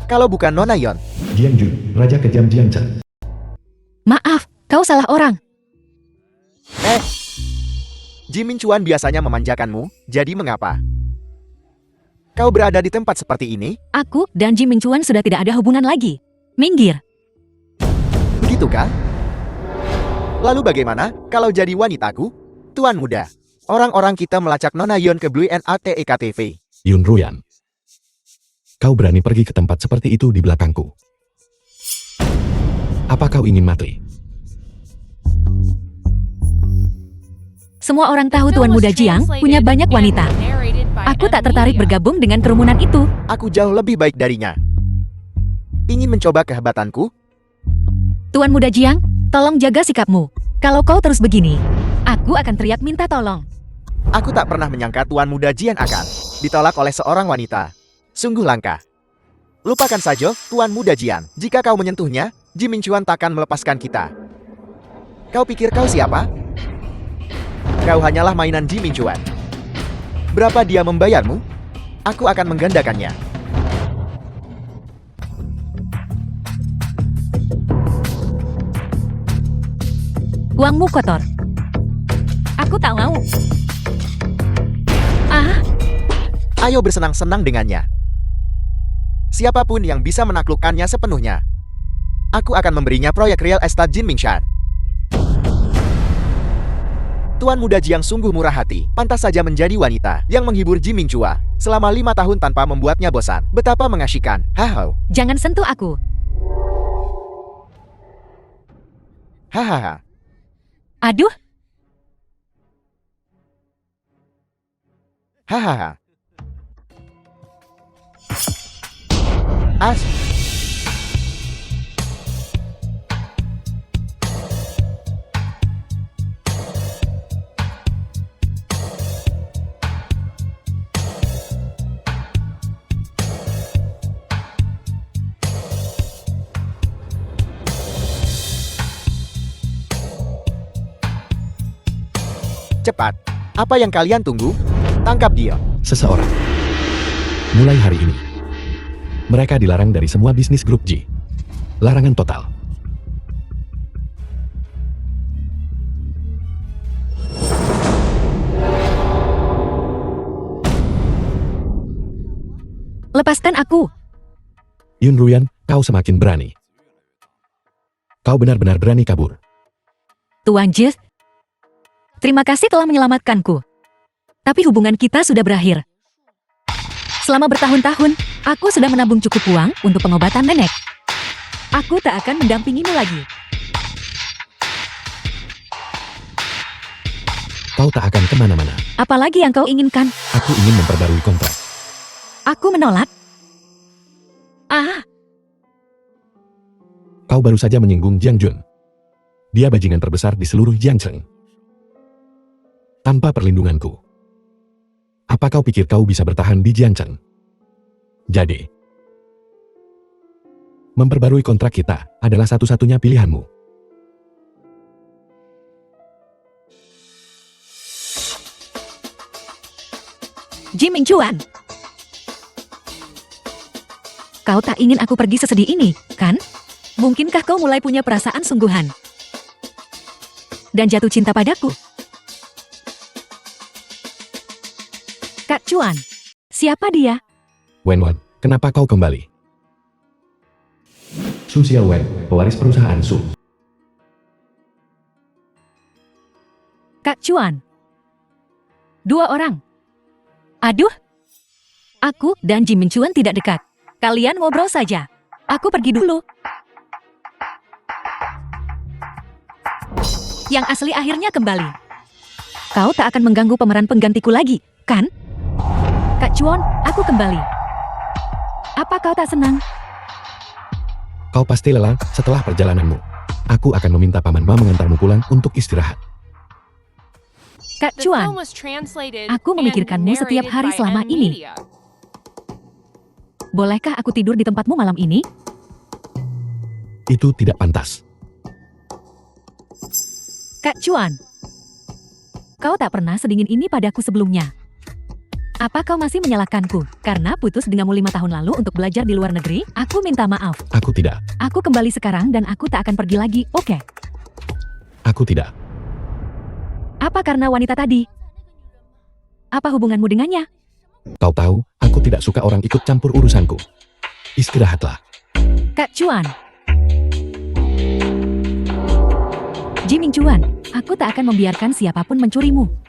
kalau bukan Nona Yon? Jiangjun, Raja Kejam Jiangchen. Maaf, kau salah orang. Ji Minchuan biasanya memanjakanmu, jadi mengapa kau berada di tempat seperti ini? Aku dan Ji Minchuan sudah tidak ada hubungan lagi. Minggir. Begitu kan? Lalu bagaimana kalau jadi wanitaku? Tuan muda, orang-orang kita melacak Nona Yon ke Blue NATEKTV. Yun Ruyan. Kau berani pergi ke tempat seperti itu di belakangku. Apa kau ingin mati? Semua orang tahu Tuan Muda Jiang punya banyak wanita. Aku tak tertarik bergabung dengan kerumunan itu. Aku jauh lebih baik darinya. Ingin mencoba kehebatanku? Tuan Muda Jiang, tolong jaga sikapmu. Kalau kau terus begini, aku akan teriak minta tolong. Aku tak pernah menyangka Tuan Muda Jian akan ditolak oleh seorang wanita. Sungguh langka. Lupakan saja, Tuan Muda Jian. Jika kau menyentuhnya, Ji Minchuan takkan melepaskan kita. Kau pikir kau siapa? Kau hanyalah mainan Ji Minchuan. Berapa dia membayarmu? Aku akan menggandakannya. Uangmu kotor. Aku tak mau. Ah, Ayo bersenang-senang dengannya. Siapapun yang bisa menaklukkannya sepenuhnya, aku akan memberinya proyek real estate Jin Mingshan. Tuan Muda Jiang sungguh murah hati, pantas saja menjadi wanita yang menghibur Ji Mingchua selama 5 tahun tanpa membuatnya bosan. Betapa mengasyikan, haha. jangan sentuh aku. Hahaha. Aduh, Hahaha. As. Cepat. Apa yang kalian tunggu? Tangkap dia. Seseorang. Mulai hari ini, mereka dilarang dari semua bisnis grup Ji. Larangan total. lepaskan aku. Yun Ruyan, kau semakin berani. Kau benar-benar berani kabur. Tuan Jis, terima kasih telah menyelamatkanku. Tapi hubungan kita sudah berakhir. Selama bertahun-tahun, aku sudah menabung cukup uang untuk pengobatan nenek. Aku tak akan mendampingimu lagi. Kau tak akan kemana-mana. Apalagi yang kau inginkan? Aku ingin memperbarui kontrak. Aku menolak. Ah, Kau baru saja menyinggung Jiang Jun. Dia bajingan terbesar di seluruh Jiangcheng. Tanpa perlindunganku. Apa kau pikir kau bisa bertahan di Jiangcheng? Jadi, memperbarui kontrak kita adalah satu-satunya pilihanmu. Ji Mingchuan. Kau tak ingin aku pergi sesedih ini, kan? Mungkinkah kau mulai punya perasaan sungguhan? Dan jatuh cinta padaku? Kak Chuan, siapa dia? Wenwan, kenapa kau kembali? Su Xiaowen, pewaris perusahaan Su. Kak Chuan. 2 orang. Aduh. Aku dan Ji Minchuan tidak dekat. Kalian ngobrol saja. Aku pergi dulu. Yang asli akhirnya kembali. Kau tak akan mengganggu pemeran penggantiku lagi, kan? Kak Chuan, aku kembali. Apa kau tak senang? Kau pasti lelah setelah perjalananmu. Aku akan meminta Paman Ma mengantarmu pulang untuk istirahat. Kak Chuan, aku memikirkanmu setiap hari selama ini. Bolehkah aku tidur di tempatmu malam ini? Itu tidak pantas. Kak Chuan, kau tak pernah sedingin ini padaku sebelumnya. Apa kau masih menyalahkanku? Karena putus denganmu 5 tahun lalu untuk belajar di luar negeri, aku minta maaf. Aku tidak. Aku kembali sekarang dan aku tak akan pergi lagi, oke? Aku tidak. Apa karena wanita tadi? Apa hubunganmu dengannya? Kau tahu, aku tidak suka orang ikut campur urusanku. Istirahatlah. Kak Chuan. Ji Mingchuan, aku tak akan membiarkan siapapun mencurimu.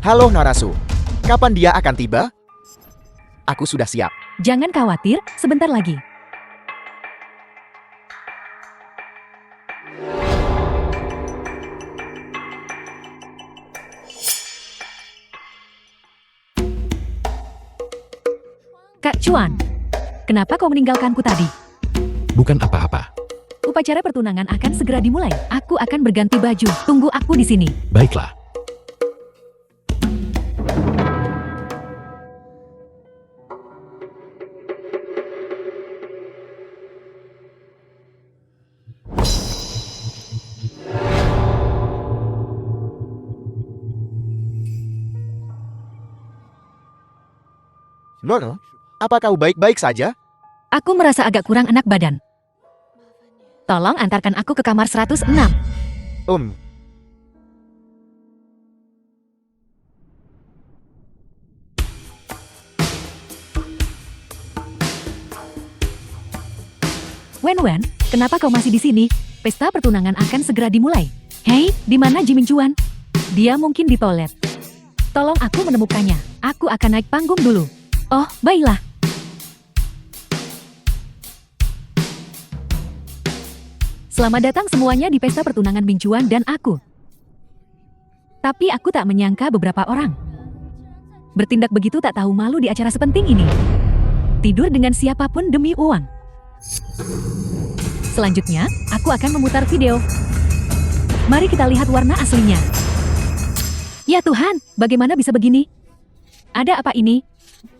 Halo Narasu, kapan dia akan tiba? Aku sudah siap. Jangan khawatir, sebentar lagi. Kak Chuan, kenapa kau meninggalkanku tadi? Bukan apa-apa. Upacara pertunangan akan segera dimulai. Aku akan berganti baju. Tunggu aku di sini. Baiklah. Nono, apa kau baik-baik saja? Aku merasa agak kurang enak badan. Tolong antarkan aku ke kamar 106. Wen, kenapa kau masih di sini? Pesta pertunangan akan segera dimulai. Hei, di mana Ji Mingchuan? Dia mungkin di toilet. Tolong aku menemukannya. Aku akan naik panggung dulu. Oh, baiklah. Selamat datang semuanya di pesta pertunangan Mingchuan dan aku. Tapi aku tak menyangka beberapa orang bertindak begitu tak tahu malu di acara sepenting ini. Tidur dengan siapapun demi uang. Selanjutnya, aku akan memutar video. Mari kita lihat warna aslinya. Ya Tuhan, bagaimana bisa begini? Ada apa ini?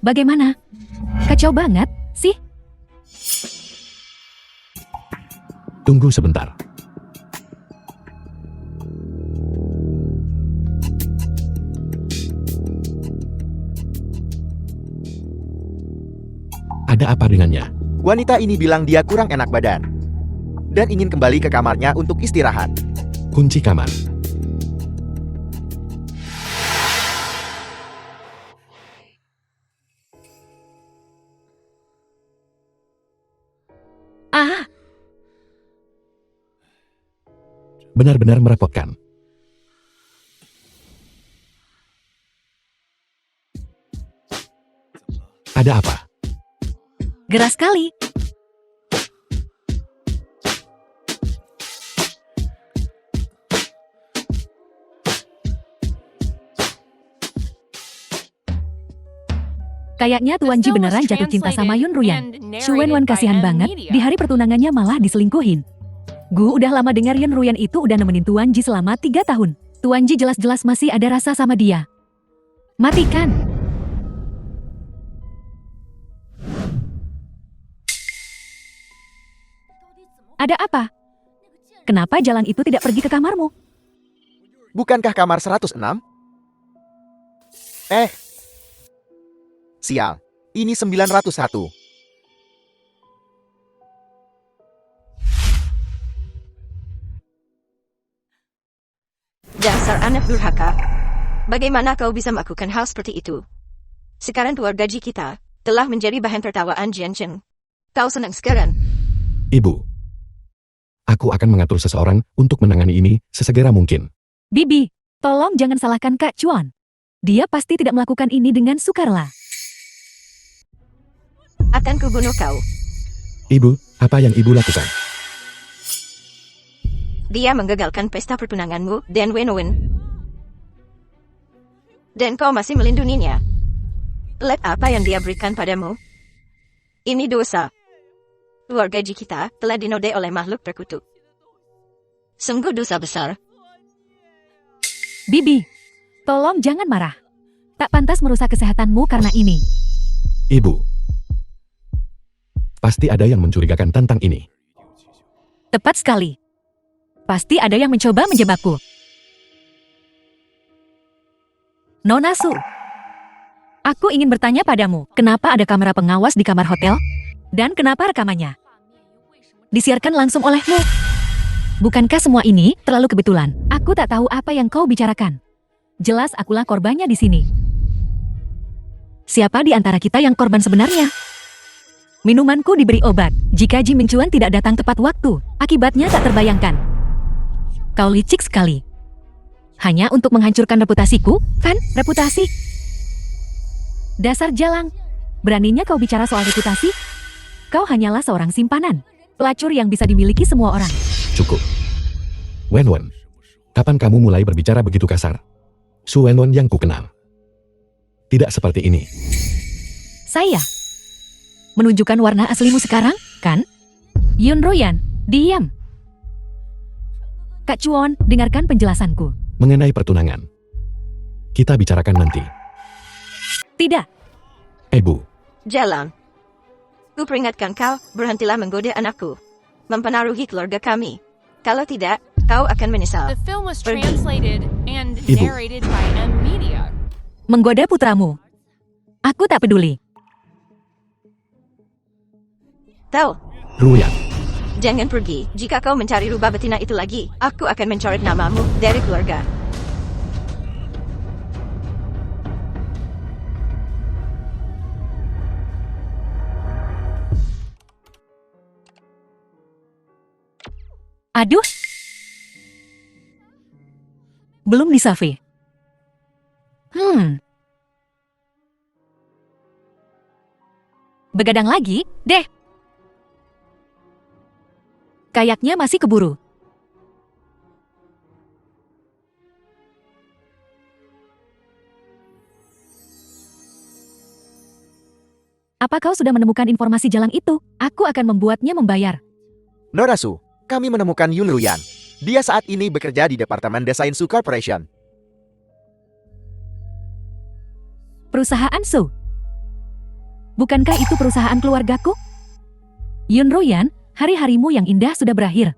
Bagaimana? Kacau banget, sih. Tunggu sebentar. Ada apa dengannya? Wanita ini bilang dia kurang enak badan dan ingin kembali ke kamarnya untuk istirahat. Kunci kamar. Ah, Benar-benar merepotkan. Ada apa? geras sekali. Kayaknya Tuan Ji beneran jatuh cinta sama Yun Ruyan. Shu Wenwan kasihan banget, di hari pertunangannya malah diselingkuhin. Gu udah lama dengar Yun Ruyan itu udah nemenin Tuan Ji selama 3 tahun. Tuan Ji jelas-jelas masih ada rasa sama dia. Matikan. Ada apa? Kenapa jalan itu tidak pergi ke kamarmu? Bukankah kamar 106? Sial, ini 901. Dasar anak durhaka. Bagaimana kau bisa melakukan hal seperti itu? Sekarang keluarga Ji kita telah menjadi bahan tertawaan Jian Chen. Kau senang sekarang? Ibu. Aku akan mengatur seseorang untuk menangani ini sesegera mungkin. Bibi, tolong jangan salahkan Kak Chuan. Dia pasti tidak melakukan ini dengan sukarela. Akan kubunuh kau. Ibu, apa yang ibu lakukan? Dia menggagalkan pesta pertunanganmu dan Wenwen. Dan kau masih melindunginya. Lihat apa yang dia berikan padamu. Ini dosa. Keluarga Ji kita telah dinodai oleh makhluk terkutuk. Sungguh dosa besar. Bibi, tolong jangan marah. Tak pantas merusak kesehatanmu karena ini. Ibu, Pasti ada yang mencurigakan tentang ini. Tepat sekali. Pasti ada yang mencoba menjebakku. Nona Su, aku ingin bertanya padamu, kenapa ada kamera pengawas di kamar hotel? Dan kenapa rekamannya disiarkan langsung olehmu? Bukankah semua ini terlalu kebetulan? Aku tak tahu apa yang kau bicarakan. Jelas akulah korbannya di sini. Siapa di antara kita yang korban sebenarnya? Minumanku diberi obat. Jika Ji Minchuan tidak datang tepat waktu, akibatnya tak terbayangkan. Kau licik sekali. Hanya untuk menghancurkan reputasiku, kan? Reputasi? Dasar jalang. Beraninya kau bicara soal reputasi? Kau hanyalah seorang simpanan. Pelacur yang bisa dimiliki semua orang. Cukup. Wenwen, kapan kamu mulai berbicara begitu kasar? Su Wenwen yang kukenal. Tidak seperti ini. Saya menunjukkan warna aslimu sekarang, kan? Yun Royan, diam. Kak Chuon, dengarkan penjelasanku. Mengenai pertunangan, kita bicarakan nanti. Tidak. Bu. Jalang. Ku peringatkan kau, berhentilah menggoda anakku. Mempengaruhi keluarga kami. Kalau tidak, kau akan menyesal. The film was Pergi. translated and Ibu. narrated by M Media. Menggoda putramu. Aku tak peduli. Tahu, Ruyan, jangan pergi. Jika kau mencari rubah betina itu lagi, aku akan mencoret namamu dari keluarga. Aduh. Belum disave. Begadang lagi, deh. Kayaknya masih keburu. Apa kau sudah menemukan informasi jalang itu? Aku akan membuatnya membayar. Nona Su, kami menemukan Yun Ruyan. Dia saat ini bekerja di Departemen Desain Su Corporation. Perusahaan Su. Bukankah itu perusahaan keluargaku? Yun Ruyan, hari-harimu yang indah sudah berakhir.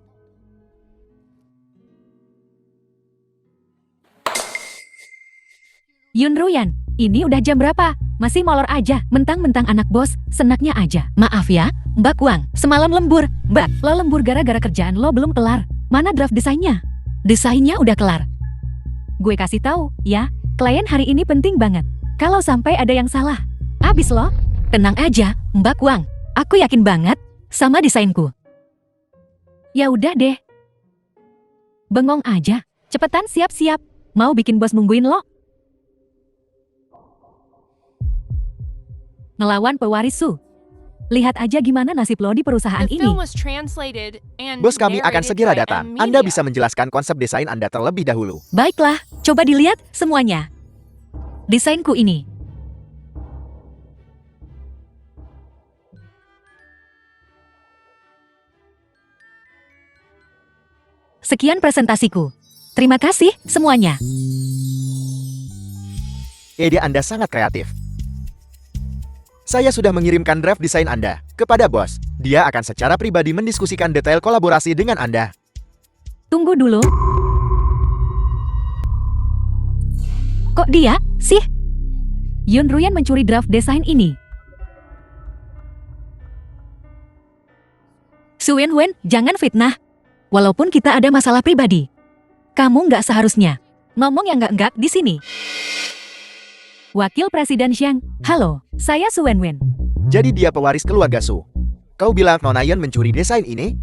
Yun Ruyan, ini udah jam berapa? Masih molor aja, mentang-mentang anak bos, senaknya aja. Maaf ya, Mbak Wang, semalam lembur. Mbak, lo lembur gara-gara kerjaan lo belum kelar. Mana draft desainnya? Desainnya udah kelar. Gue kasih tahu, ya, klien hari ini penting banget. Kalau sampai ada yang salah, abis lo. Tenang aja, Mbak Wang. Aku yakin banget sama desainku. Ya udah deh. Bengong aja. Cepetan siap-siap. Mau bikin bos nungguin lo? Ngelawan pewaris Su. Lihat aja gimana nasib lo di perusahaan The ini. film was translated and Bos kami akan narrated segera by datang. M Anda Media. bisa menjelaskan konsep desain Anda terlebih dahulu. Baiklah, coba dilihat semuanya. Desainku ini. Sekian presentasiku. Terima kasih semuanya. Ide Anda sangat kreatif. Saya sudah mengirimkan draft desain Anda kepada bos. Dia akan secara pribadi mendiskusikan detail kolaborasi dengan Anda. Tunggu dulu. Kok dia sih? Yun Ruyan mencuri draft desain ini. Su Wenwen, jangan fitnah. Walaupun kita ada masalah pribadi. Kamu nggak seharusnya ngomong yang nggak di sini. Wakil Presiden Xiang, halo, saya Su Wenwen. Jadi dia pewaris keluarga Su. Kau bilang Nona Yun mencuri desain ini?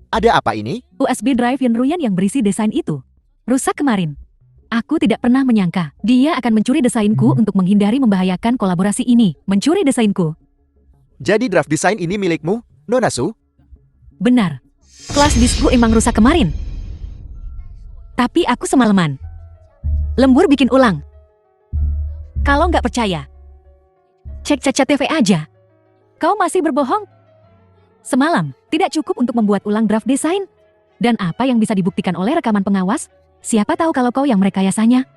Ada apa ini? USB drive Yun Ruyan yang berisi desain itu rusak kemarin. Aku tidak pernah menyangka dia akan mencuri desainku untuk menghindari membahayakan kolaborasi ini. Mencuri desainku. Jadi draft desain ini milikmu, Nona Su? Benar. Flash diskku emang rusak kemarin. Tapi aku semalaman lembur bikin ulang. Kalau nggak percaya, cek Caca TV aja. Kau masih berbohong? Semalam, tidak cukup untuk membuat ulang draft desain. Dan apa yang bisa dibuktikan oleh rekaman pengawas? Siapa tahu kalau kau yang merekayasanya?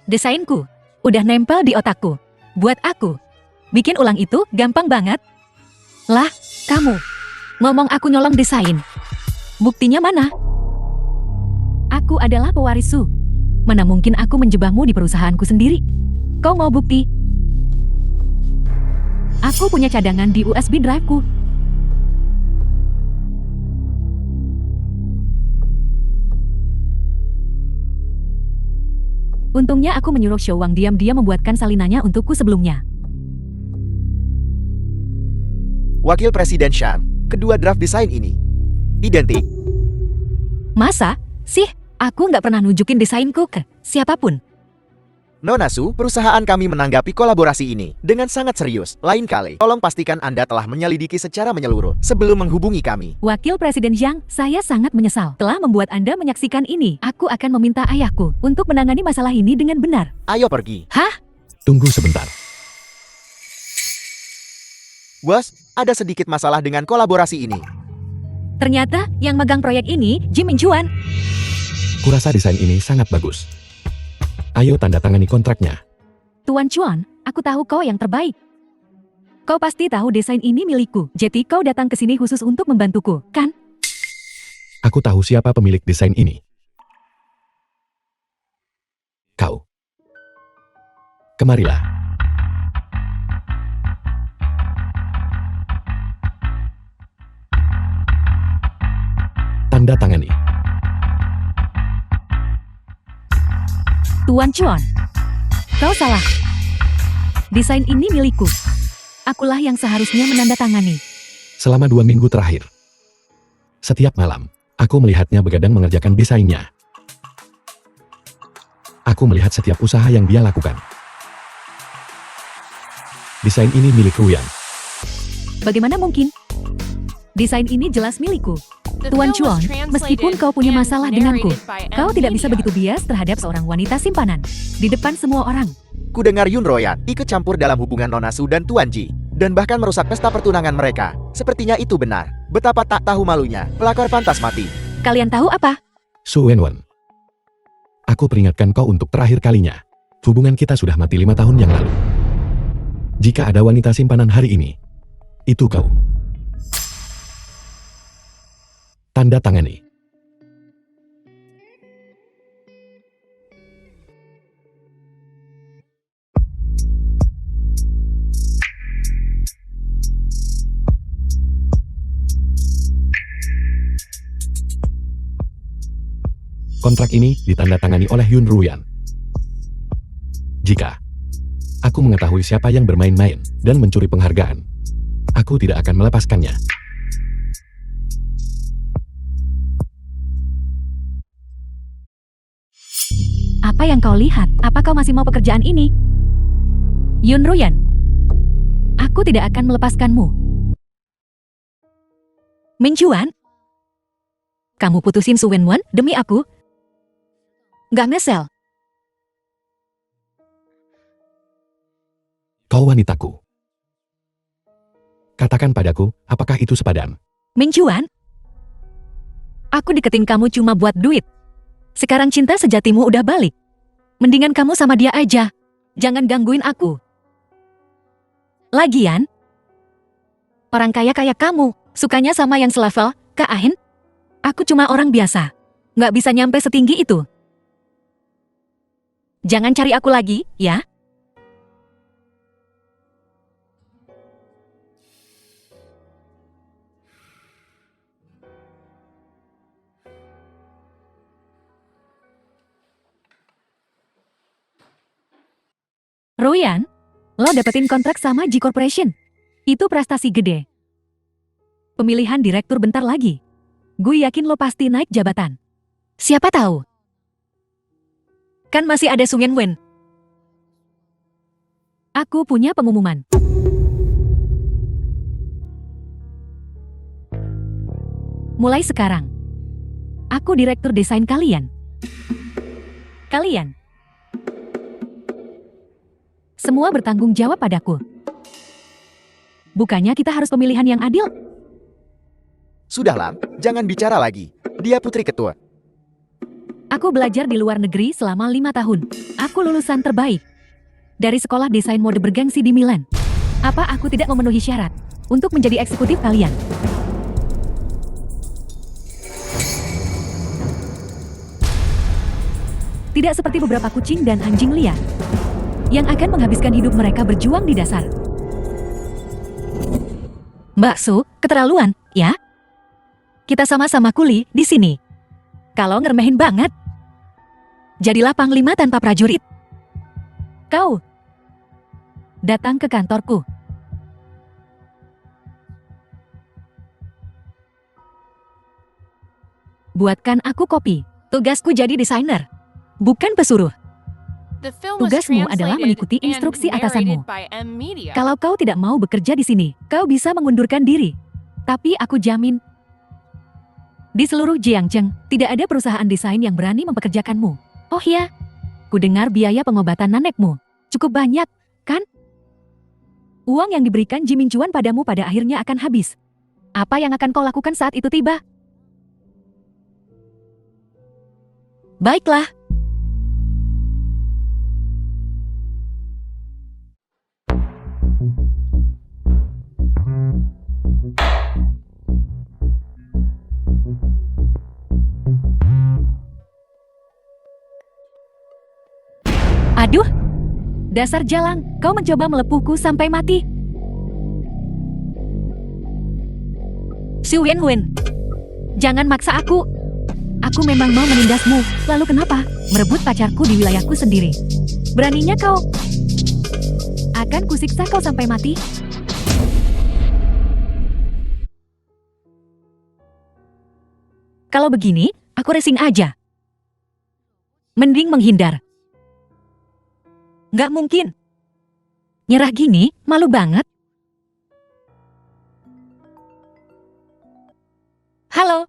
Desainku udah nempel di otakku. Buat aku, bikin ulang itu gampang banget. Lah, Kamu ngomong aku nyolong desain. Buktinya mana? Aku adalah pewaris Su. Mana mungkin aku menjebakmu di perusahaanku sendiri? Kau mau bukti? Aku punya cadangan di USB drive-ku. Untungnya aku menyuruh Shou Wang diam-diam membuatkan salinannya untukku sebelumnya. Wakil Presiden Shan, kedua draft desain ini identik. Masa sih? Aku nggak pernah nunjukin desainku ke siapapun. Nona Su, perusahaan kami menanggapi kolaborasi ini dengan sangat serius. Lain kali, tolong pastikan Anda telah menyelidiki secara menyeluruh sebelum menghubungi kami. Wakil Presiden Zhang, saya sangat menyesal telah membuat Anda menyaksikan ini. Aku akan meminta ayahku untuk menangani masalah ini dengan benar. Ayo pergi. Hah? Tunggu sebentar. Bos, ada sedikit masalah dengan kolaborasi ini. Ternyata yang megang proyek ini Jim Minchuan. Kurasa desain ini sangat bagus. Ayo tanda tangani kontraknya. Tuan Chuan, aku tahu kau yang terbaik. Kau pasti tahu desain ini milikku. Jadi kau datang ke sini khusus untuk membantuku, kan? Aku tahu siapa pemilik desain ini. Kau. Kemarilah. Tanda tangani. Tuan Chuan, kau salah. Desain ini milikku. Akulah yang seharusnya menandatangani. Selama 2 minggu terakhir. Setiap malam, aku melihatnya begadang mengerjakan desainnya. Aku melihat setiap usaha yang dia lakukan. Desain ini milik Ruyan. Bagaimana mungkin? Desain ini jelas milikku. The Tuan film was Chuan, meskipun kau punya translated masalah and denganku, narrated by kau tidak bisa Media. begitu bias terhadap seorang wanita simpanan. Di depan semua orang. Ku dengar Yun Royan ikut campur dalam hubungan Nona Su dan Tuan Ji, dan bahkan merusak pesta pertunangan mereka. Sepertinya itu benar. Betapa tak tahu malunya, pelakor pantas mati. Kalian tahu apa? Su Wenwen. Aku peringatkan kau untuk terakhir kalinya. Hubungan kita sudah mati 5 tahun yang lalu. Jika ada wanita simpanan hari ini, itu kau. Tanda tangani. Kontrak ini ditandatangani oleh Yun Ruyan. Jika aku mengetahui siapa yang bermain-main dan mencuri penghargaan, aku tidak akan melepaskannya. Apa yang kau lihat? Apa kau masih mau pekerjaan ini? Yun Ruyan, aku tidak akan melepaskanmu. Minchuan, kamu putusin Su Wenwen demi aku? Gak ngesel. Kau wanitaku. Katakan padaku, apakah itu sepadan? Minchuan, aku deketin kamu cuma buat duit. Sekarang cinta sejatimu udah balik. Mendingan kamu sama dia aja. Jangan gangguin aku. Lagian, orang kaya kayak kamu, sukanya sama yang selevel, Kak Ahin? Aku cuma orang biasa. Nggak bisa nyampe setinggi itu. Jangan cari aku lagi, ya? Ruyan, lo dapetin kontrak sama G Corporation. Itu prestasi gede. Pemilihan direktur bentar lagi. Gue yakin lo pasti naik jabatan. Siapa tahu? Kan masih ada Sung Yen-wen. Aku punya pengumuman. Mulai sekarang, aku direktur desain kalian. Kalian semua bertanggung jawab padaku. Bukannya kita harus pemilihan yang adil? Sudah Lam, jangan bicara lagi. Dia putri ketua. Aku belajar di luar negeri selama 5 tahun. Aku lulusan terbaik. Dari sekolah desain mode bergengsi di Milan. Apa aku tidak memenuhi syarat? untuk menjadi eksekutif kalian. Tidak seperti beberapa kucing dan anjing liar yang akan menghabiskan hidup mereka berjuang di dasar. Mbak Su, keterlaluan, ya? Kita sama-sama kuli di sini. Kalau ngeremehin banget, jadilah panglima tanpa prajurit. Kau datang ke kantorku. Buatkan aku kopi. Tugasku jadi desainer, bukan pesuruh. The film was Tugasmu adalah translated mengikuti and instruksi atasanmu. narrated by M Media. Kalau kau tidak mau bekerja di sini, kau bisa mengundurkan diri. Tapi aku jamin, di seluruh Jiangzheng, tidak ada perusahaan desain yang berani mempekerjakanmu. Oh ya, ku dengar biaya pengobatan nenekmu cukup banyak, kan? Uang yang diberikan Ji Minchuan padamu pada akhirnya akan habis. Apa yang akan kau lakukan saat itu tiba? Baiklah. Aduh, dasar jalang, kau mencoba melepuhku sampai mati. Xu Wenwen, jangan maksa aku. Aku memang mau menindasmu, lalu kenapa? Merebut pacarku di wilayahku sendiri. Beraninya kau? Akan kusiksa kau sampai mati. Kalau begini, aku racing aja. Mending menghindar. Nggak mungkin. Nyerah gini, malu banget. Halo.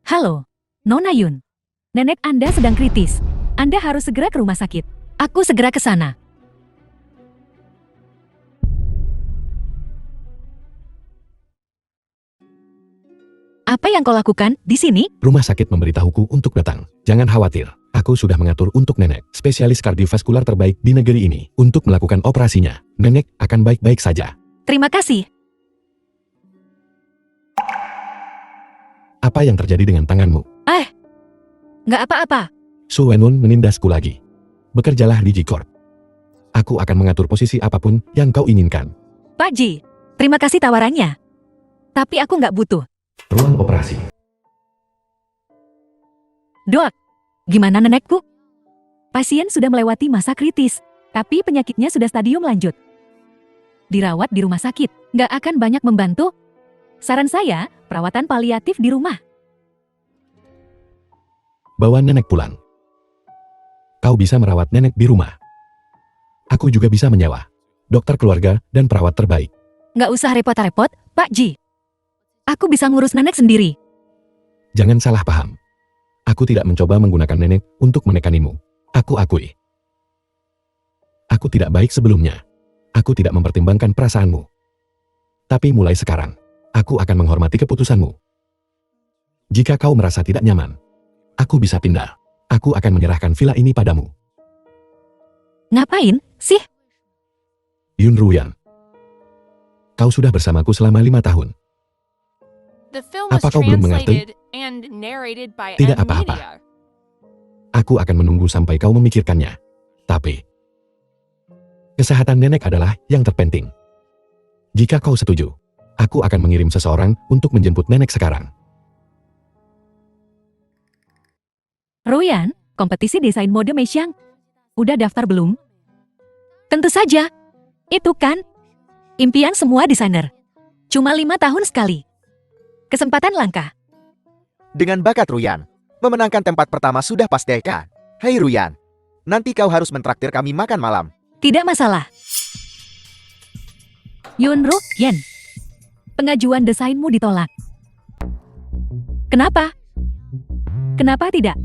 Halo, Nona Yun. Nenek Anda sedang kritis. Anda harus segera ke rumah sakit. Aku segera ke sana. Apa yang kau lakukan di sini? Rumah sakit memberitahuku untuk datang. Jangan khawatir. Aku sudah mengatur untuk nenek, spesialis kardiovaskular terbaik di negeri ini, untuk melakukan operasinya. Nenek akan baik-baik saja. Terima kasih. Apa yang terjadi dengan tanganmu? Nggak apa-apa. Su Wenun menindasku lagi. Bekerjalah di G-Corp. Aku akan mengatur posisi apapun yang kau inginkan. Pak Ji, terima kasih tawarannya. Tapi aku nggak butuh. Ruang operasi. Dok, gimana nenekku? Pasien sudah melewati masa kritis, tapi penyakitnya sudah stadium lanjut. Dirawat di rumah sakit, nggak akan banyak membantu. Saran saya, perawatan paliatif di rumah. Bawa nenek pulang. Kau bisa merawat nenek di rumah. Aku juga bisa menyewa dokter keluarga dan perawat terbaik. Nggak usah repot-repot, Pak Ji. Aku bisa ngurus nenek sendiri. Jangan salah paham. Aku tidak mencoba menggunakan nenek untuk menekanimu. Aku akui. Aku tidak baik sebelumnya. Aku tidak mempertimbangkan perasaanmu. Tapi mulai sekarang, aku akan menghormati keputusanmu. Jika kau merasa tidak nyaman, aku bisa pindah. Aku akan menyerahkan villa ini padamu. Ngapain sih? Yun Ruyan. Kau sudah bersamaku selama 5 tahun. The film was Apa kau belum mengerti? translated and narrated by Tidak M apa-apa. Media. Aku akan menunggu sampai kau memikirkannya. Tapi, kesehatan nenek adalah yang terpenting. Jika kau setuju, aku akan mengirim seseorang untuk menjemput nenek sekarang. Ruyan, kompetisi desain mode Meixiang. Udah daftar belum? Tentu saja. Itu kan impian semua desainer. Cuma 5 tahun sekali. Kesempatan langka. Dengan bakat Ruyan, memenangkan tempat pertama sudah pastikan. Hei Ruyan, nanti kau harus mentraktir kami makan malam. Tidak masalah. Yunru Yen, pengajuan desainmu ditolak. Kenapa? Kenapa tidak?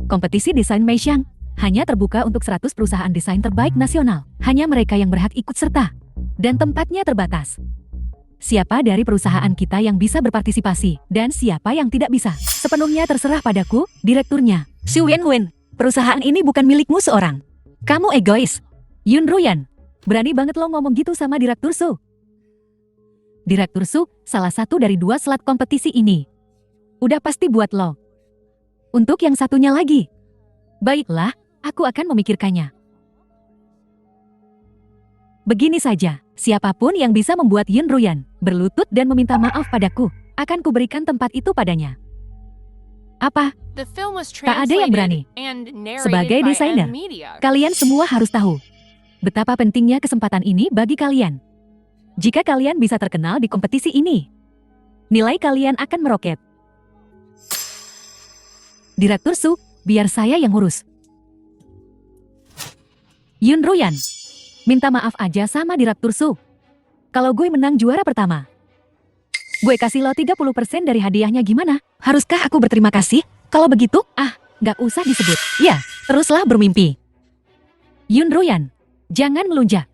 Kompetisi desain Meixiang hanya terbuka untuk 100 perusahaan desain terbaik nasional. Hanya mereka yang berhak ikut serta. Dan tempatnya terbatas. Siapa dari perusahaan kita yang bisa berpartisipasi dan siapa yang tidak bisa? Sepenuhnya terserah padaku, direkturnya. Xu Wenwen, perusahaan ini bukan milikmu seorang. Kamu egois. Yun Ruyan, berani banget lo ngomong gitu sama direktur Su. Direktur Su, salah satu dari 2 slot kompetisi ini. Udah pasti buat lo. Untuk yang satunya lagi. Baiklah, aku akan memikirkannya. Begini saja, siapapun yang bisa membuat Yun Ruyan berlutut dan meminta maaf padaku, akan kuberikan tempat itu padanya. Apa? The film was Tak ada yang berani. translated and narrated Sebagai by desainer, M Media. Kalian semua harus tahu betapa pentingnya kesempatan ini bagi kalian. Jika kalian bisa terkenal di kompetisi ini, nilai kalian akan meroket. Direktur Su, biar saya yang ngurus. Yun Ruyan, minta maaf aja sama Direktur Su. Kalau gue menang juara pertama, gue kasih lo 30% dari hadiahnya gimana? Haruskah aku berterima kasih? Kalau begitu, nggak usah disebut. Ya, teruslah bermimpi. Yun Ruyan, jangan melunjak.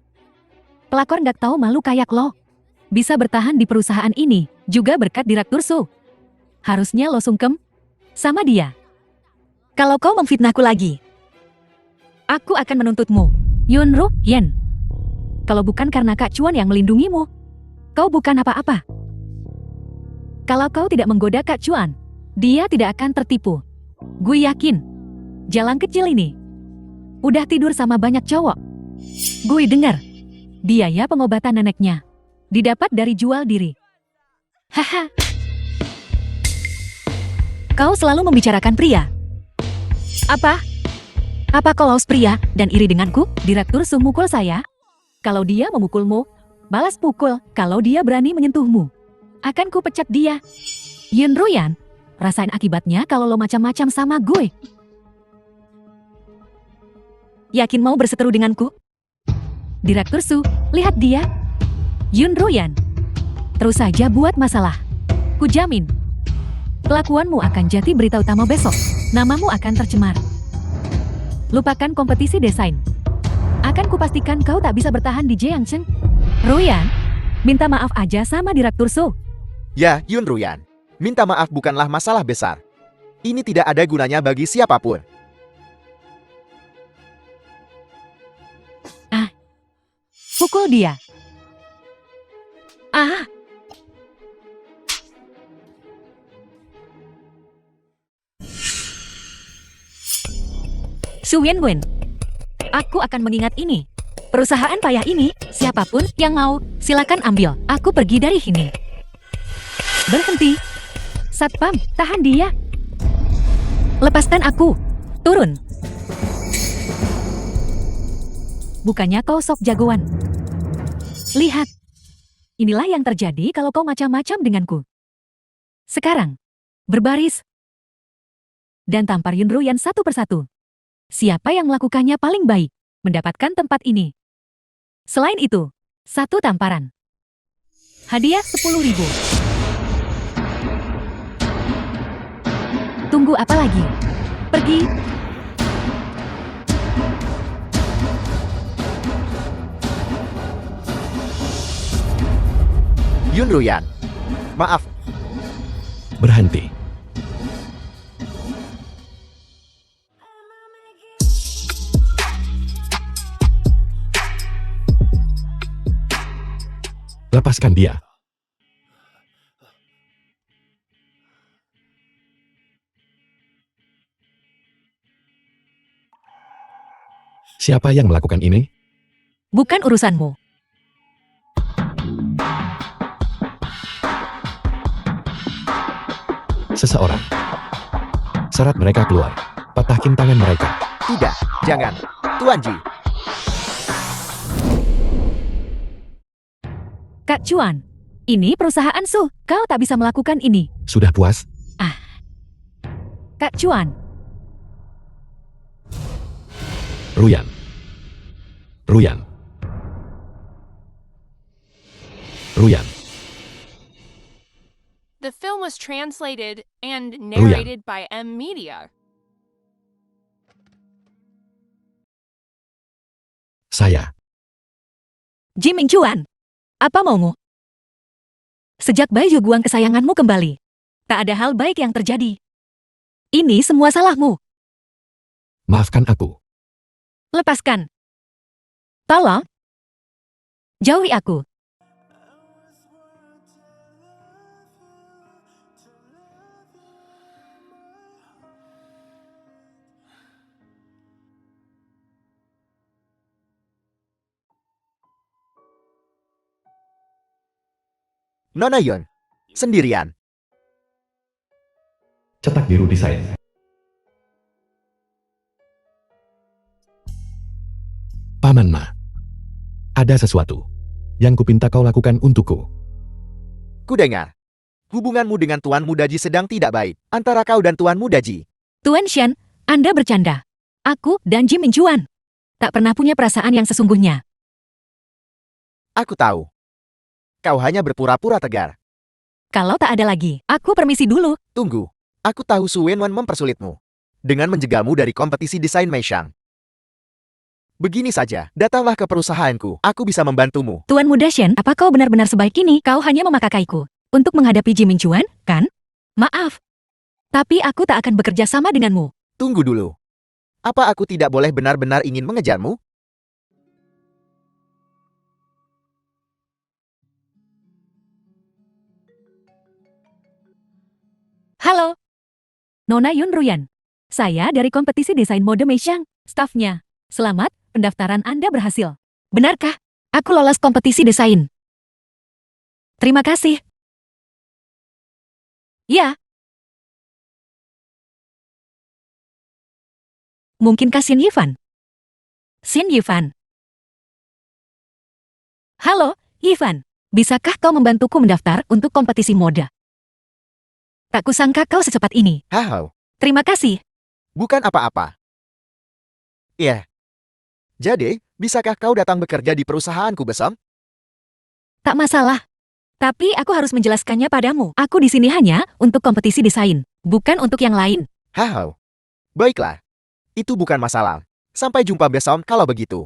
Pelakor nggak tahu malu kayak lo. Bisa bertahan di perusahaan ini, juga berkat Direktur Su. Harusnya lo sungkem sama dia. Kalau kau memfitnahku lagi, aku akan menuntutmu. Yun Ruyan. Kalau bukan karena Kak Chuan yang melindungimu, kau bukan apa-apa. Kalau kau tidak menggoda Kak Chuan, dia tidak akan tertipu. Gue yakin, jalan kecil ini udah tidur sama banyak cowok. Gue dengar, biaya pengobatan neneknya didapat dari jual diri. Haha. Kau selalu membicarakan pria. Apa? Apa kau haus pria dan iri denganku? Direktur Su mukul saya. Kalau dia memukulmu, balas pukul. Kalau dia berani menyentuhmu, akan ku pecat dia. Yun Ruyan, rasain akibatnya kalau lo macam-macam sama gue. Yakin mau berseteru denganku? Direktur Su, lihat dia. Yun Ruyan, terus saja buat masalah. Ku jamin, kelakuanmu akan jadi berita utama besok. Namamu akan tercemar. Lupakan kompetisi desain. Akan kupastikan kau tak bisa bertahan di Jiangcheng. Ruyan, minta maaf aja sama Direktur Su. Ya, Yun Ruyan. Minta maaf bukanlah masalah besar. Ini tidak ada gunanya bagi siapapun. Pukul dia. Su Wenwen, aku akan mengingat ini. Perusahaan payah ini, siapapun yang mau, silakan ambil. Aku pergi dari sini. Berhenti. Satpam, tahan dia. Lepaskan aku. Turun. Bukannya kau sok jagoan. Lihat. Inilah yang terjadi kalau kau macam-macam denganku. Sekarang, berbaris. Dan tampar Yun Ruyan satu persatu. Siapa yang melakukannya paling baik, mendapatkan tempat ini. Selain itu, 1 tamparan. Hadiah 10.000. Tunggu apa lagi? Pergi. Yun Ruyan, maaf. Berhenti. Lepaskan dia. Siapa yang melakukan ini? Bukan urusanmu. Seseorang. Seret mereka keluar. Patahkin tangan mereka. Tidak, jangan. Tuan Ji. Kak Chuan, ini perusahaan Su. Kau tak bisa melakukan ini. Sudah puas? Kak Chuan, Ruyan. Ruyan. Ruyan. The film was translated and narrated by M Media. Saya. Ji Mingchuan, apa maumu? Sejak Bai Guang kesayanganmu kembali, tak ada hal baik yang terjadi. Ini semua salahmu. Maafkan aku. Lepaskan. Tolong. Jauhi aku. Nona Yun. Sendirian. Cetak biru desain. Paman Ma. Ada sesuatu yang kupinta kau lakukan untukku. Kudengar. Hubunganmu dengan Tuan Muda Ji sedang tidak baik. Antara kau dan Tuan Muda Ji. Tuan Shen, Anda bercanda. Aku dan Ji Minchuan tak pernah punya perasaan yang sesungguhnya. Aku tahu. Kau hanya berpura-pura tegar. Kalau tak ada lagi, aku permisi dulu. Tunggu. Aku tahu Su Wenwan mempersulitmu. Dengan menjegalmu dari kompetisi desain Meishang. Begini saja, datanglah ke perusahaanku. Aku bisa membantumu. Tuan Muda Shen, apa kau benar-benar sebaik ini? Kau hanya memakaiku untuk menghadapi Ji Minchuan, kan? Maaf. Tapi aku tak akan bekerja sama denganmu. Tunggu dulu. Apa aku tidak boleh benar-benar ingin mengejarmu? Halo. Nona Yun Ruyan. Saya dari kompetisi desain mode Meishang, stafnya. Selamat, pendaftaran Anda berhasil. Benarkah? Aku lolos kompetisi desain. Terima kasih. Ya. Mungkinkah Xin Yifan? Xin Yifan. Halo, Yifan. Bisakah kau membantuku mendaftar untuk kompetisi mode? Tak kusangka kau secepat ini. Hao, Terima kasih. bukan apa-apa. Iya. Jadi, bisakah kau datang bekerja di perusahaanku besok? Tak masalah. Tapi aku harus menjelaskannya padamu. Aku di sini hanya untuk kompetisi desain, bukan untuk yang lain. Hao. Baiklah. Itu bukan masalah. Sampai jumpa besok kalau begitu.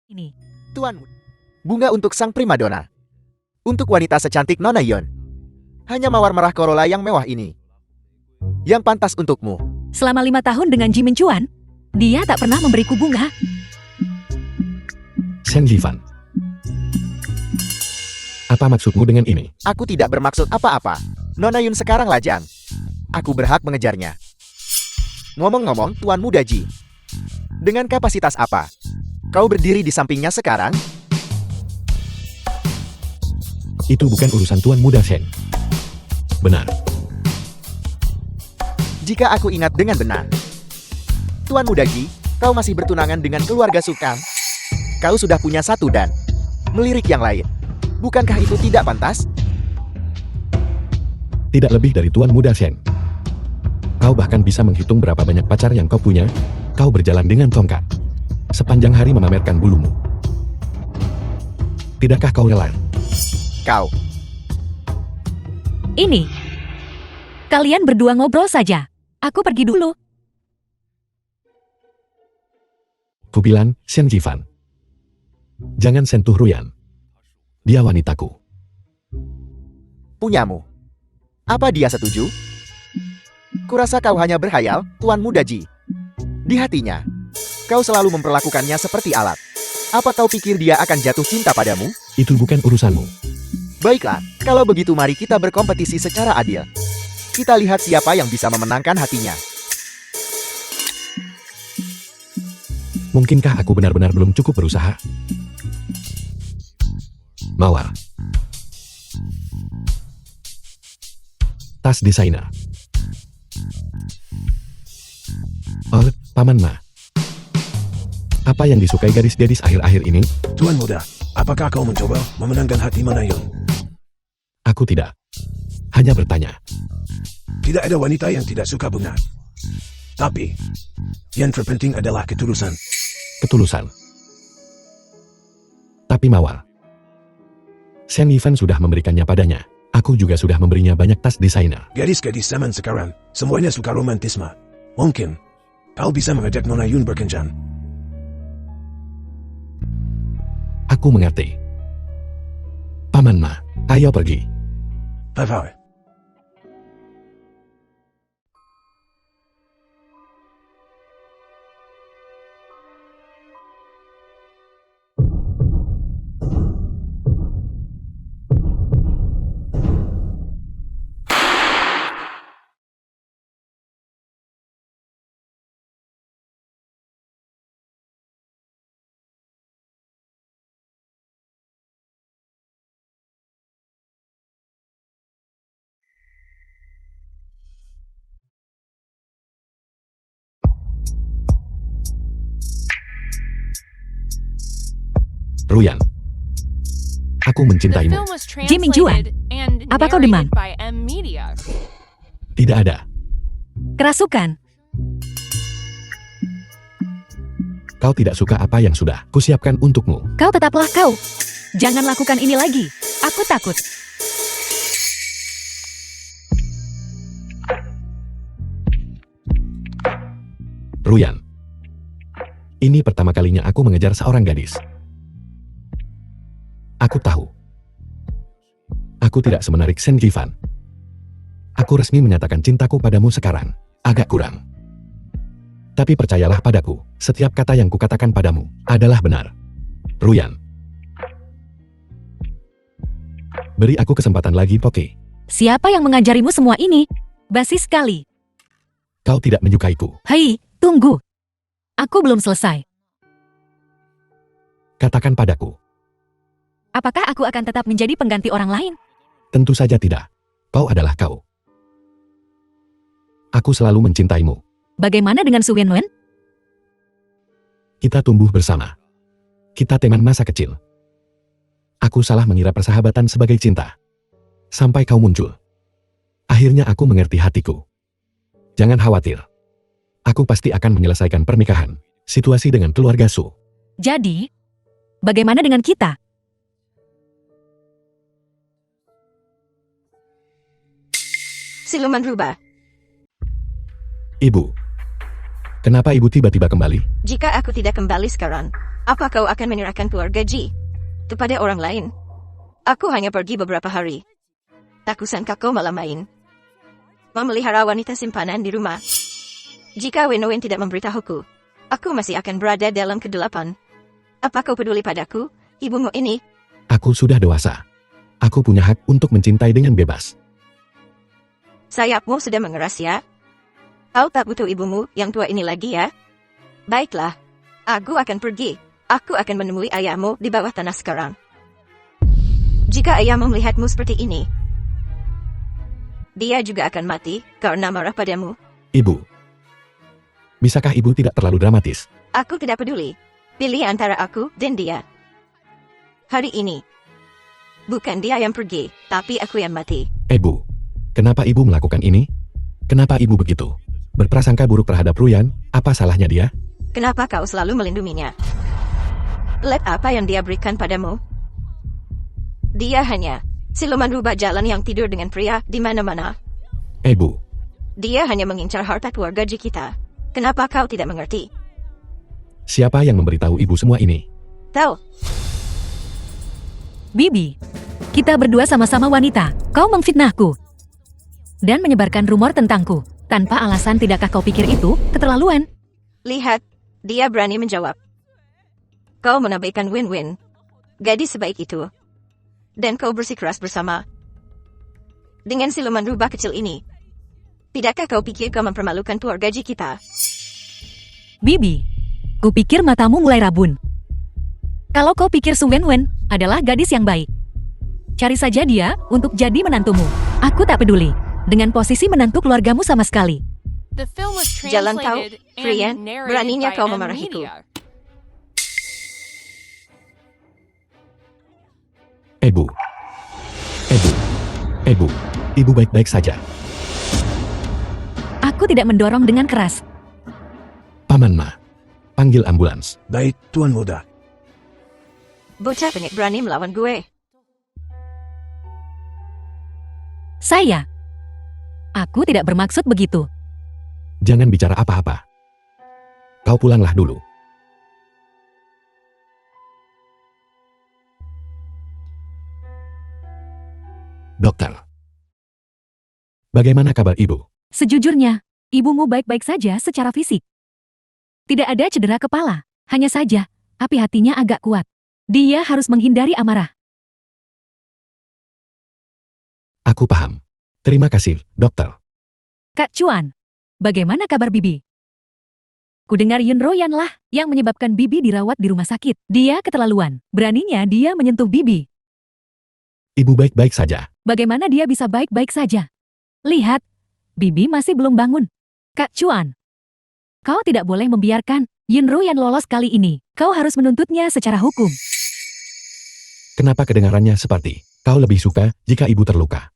Ini. Tuan, bunga untuk sang primadona. Untuk wanita secantik Nona Yun. Hanya mawar merah Corolla yang mewah ini. Yang pantas untukmu. Selama 5 tahun dengan Ji Minchuan, dia tak pernah memberiku bunga. Shen Yifan. Apa maksudmu dengan ini? Aku tidak bermaksud apa-apa. Nona Yun sekarang lajang. Aku berhak mengejarnya. Ngomong-ngomong, Tuan Muda Ji. Dengan kapasitas apa? Kau berdiri di sampingnya sekarang? Itu bukan urusan Tuan Muda Shen. Benar. Jika aku ingat dengan benar. Tuan Muda Ji, kau masih bertunangan dengan keluarga Sukang. Kau sudah punya satu dan melirik yang lain. Bukankah itu tidak pantas? Tidak lebih dari Tuan Muda Shen. Kau bahkan bisa menghitung berapa banyak pacar yang kau punya. Kau berjalan dengan tongkat. Sepanjang hari memamerkan bulumu. Tidakkah kau rela? Kau. Ini. Kalian berdua ngobrol saja. Aku pergi dulu. Kubilang, Shen Yifan. Jangan sentuh Ruyan. Dia wanitaku. Punyamu. Apa dia setuju? Kurasa kau hanya berhayal, Tuan Muda Ji. Di hatinya, kau selalu memperlakukannya seperti alat. Apa kau pikir dia akan jatuh cinta padamu? Itu bukan urusanmu. Baiklah, kalau begitu mari kita berkompetisi secara adil. Kita lihat siapa yang bisa memenangkan hatinya. Mungkinkah aku benar-benar belum cukup berusaha? Mawar. Tas desainer. Oh, Paman Ma. Apa yang disukai gadis-gadis akhir-akhir ini? Tuan Muda, apakah kau mencoba memenangkan hati Nona Yun? Aku tidak. Hanya bertanya. Tidak ada wanita yang tidak suka bunga. Tapi, yang terpenting adalah ketulusan. Ketulusan. Tapi Mawar. Shen Yifan sudah memberikannya padanya. Aku juga sudah memberinya banyak tas desainer. Gadis-gadis zaman sekarang, semuanya suka romantisme. Mungkin, kau bisa mengajak Nona Yun berkencan. Aku mengerti. Paman Ma, ayo pergi. Bye-bye. Ruyan. Aku The mencintaimu. film was Ji Minchuan, translated and apa kau demam? narrated by M Media. Tidak ada. Kerasukan. Kau tidak suka apa yang sudah kusiapkan untukmu. Kau tetaplah kau. Jangan lakukan ini lagi. Aku takut. Ruyan. Ini pertama kalinya aku mengejar seorang gadis. Aku tahu. Aku tidak semenarik Sen Jivan. Aku resmi menyatakan cintaku padamu sekarang. Agak kurang. Tapi percayalah padaku, setiap kata yang kukatakan padamu adalah benar. Ruyan. Beri aku kesempatan lagi, Poke. Siapa yang mengajarimu semua ini? Basi sekali. Kau tidak menyukaiku. Hei, tunggu. Aku belum selesai. Katakan padaku. Apakah aku akan tetap menjadi pengganti orang lain? Tentu saja tidak. Kau adalah kau. Aku selalu mencintaimu. Bagaimana dengan Su Wenwen? Kita tumbuh bersama. Kita teman masa kecil. Aku salah mengira persahabatan sebagai cinta. Sampai kau muncul. Akhirnya aku mengerti hatiku. Jangan khawatir. Aku pasti akan menyelesaikan pernikahan, situasi dengan keluarga Su. Jadi, bagaimana dengan kita? Siluman rubah. Ibu. Kenapa ibu tiba-tiba kembali? Jika aku tidak kembali sekarang, apa kau akan menyerahkan keluarga Ji kepada orang lain? Aku hanya pergi beberapa hari. Tak kusangka kau malah main memelihara wanita simpanan di rumah. Jika Wenwen tidak memberitahuku, aku masih akan berada dalam kegelapan. Apa kau peduli padaku, ibumu ini? Aku sudah dewasa. Aku punya hak untuk mencintai dengan bebas. Sayapmu sudah mengeras ya? Kau tak butuh ibumu yang tua ini lagi ya? Baiklah, aku akan pergi. Aku akan menemui ayahmu di bawah tanah sekarang. Jika ayahmu melihatmu seperti ini, dia juga akan mati karena marah padamu. Ibu. Bisakah ibu tidak terlalu dramatis? Aku tidak peduli. Pilih antara aku dan dia. Hari ini, bukan dia yang pergi, tapi aku yang mati. Ibu. Kenapa ibu melakukan ini? Kenapa ibu begitu? Berprasangka buruk terhadap Ruyan, apa salahnya dia? Kenapa kau selalu melindunginya? Lihat apa yang dia berikan padamu. Dia hanya siluman rubah jalan yang tidur dengan pria di mana-mana. Ibu. Dia hanya mengincar harta keluarga Ji kita. Kenapa kau tidak mengerti? Siapa yang memberitahu ibu semua ini? Tahu, Bibi, kita berdua sama-sama wanita. Kau memfitnahku dan menyebarkan rumor tentangku. Tanpa alasan, tidakkah kau pikir itu keterlaluan? lihat, dia berani menjawab. Kau menabaikan Win-Win, gadis sebaik itu. Dan kau bersikeras bersama dengan siluman rubah kecil ini. Tidakkah kau pikir kau mempermalukan keluarga Ji kita? Bibi, kupikir matamu mulai rabun. Kalau kau pikir Su Wenwen adalah gadis yang baik, cari saja dia untuk jadi menantumu. Aku tak peduli dengan posisi menantu keluargamu sama sekali. The film was Jalan kau, translated Frian, and narrated beraninya by kau M memarahiku. Media. Ibu. Ibu. Ibu. Ibu baik-baik saja. Aku tidak mendorong dengan keras. Paman Ma. Panggil ambulans. Baik, Tuan Muda. Bocah penyek berani melawan gue. Saya. Aku tidak bermaksud begitu. Jangan bicara apa-apa. Kau pulanglah dulu. Dokter. Bagaimana kabar ibu? Sejujurnya, ibumu baik-baik saja secara fisik. Tidak ada cedera kepala, hanya saja api hatinya agak kuat. Dia harus menghindari amarah. Aku paham. Terima kasih, dokter. Kak Chuan, bagaimana kabar Bibi? Kudengar Yun Royan lah yang menyebabkan Bibi dirawat di rumah sakit. Dia keterlaluan. Beraninya dia menyentuh Bibi. Ibu baik-baik saja. Bagaimana dia bisa baik-baik saja? Lihat, Bibi masih belum bangun. Kak Chuan, kau tidak boleh membiarkan Yun Royan lolos kali ini. Kau harus menuntutnya secara hukum. Kenapa kedengarannya seperti kau lebih suka jika ibu terluka?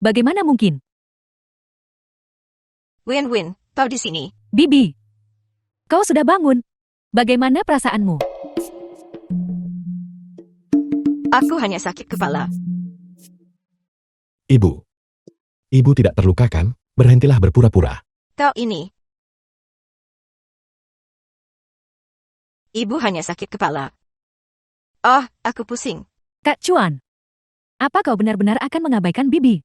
Bagaimana mungkin? Win-win, kau di sini. Bibi, kau sudah bangun. Bagaimana perasaanmu? Aku hanya sakit kepala. Ibu. Ibu tidak terluka kan? Berhentilah berpura-pura. Kau ini. Ibu hanya sakit kepala. Oh, aku pusing. Kak Chuan, apa kau benar-benar akan mengabaikan Bibi?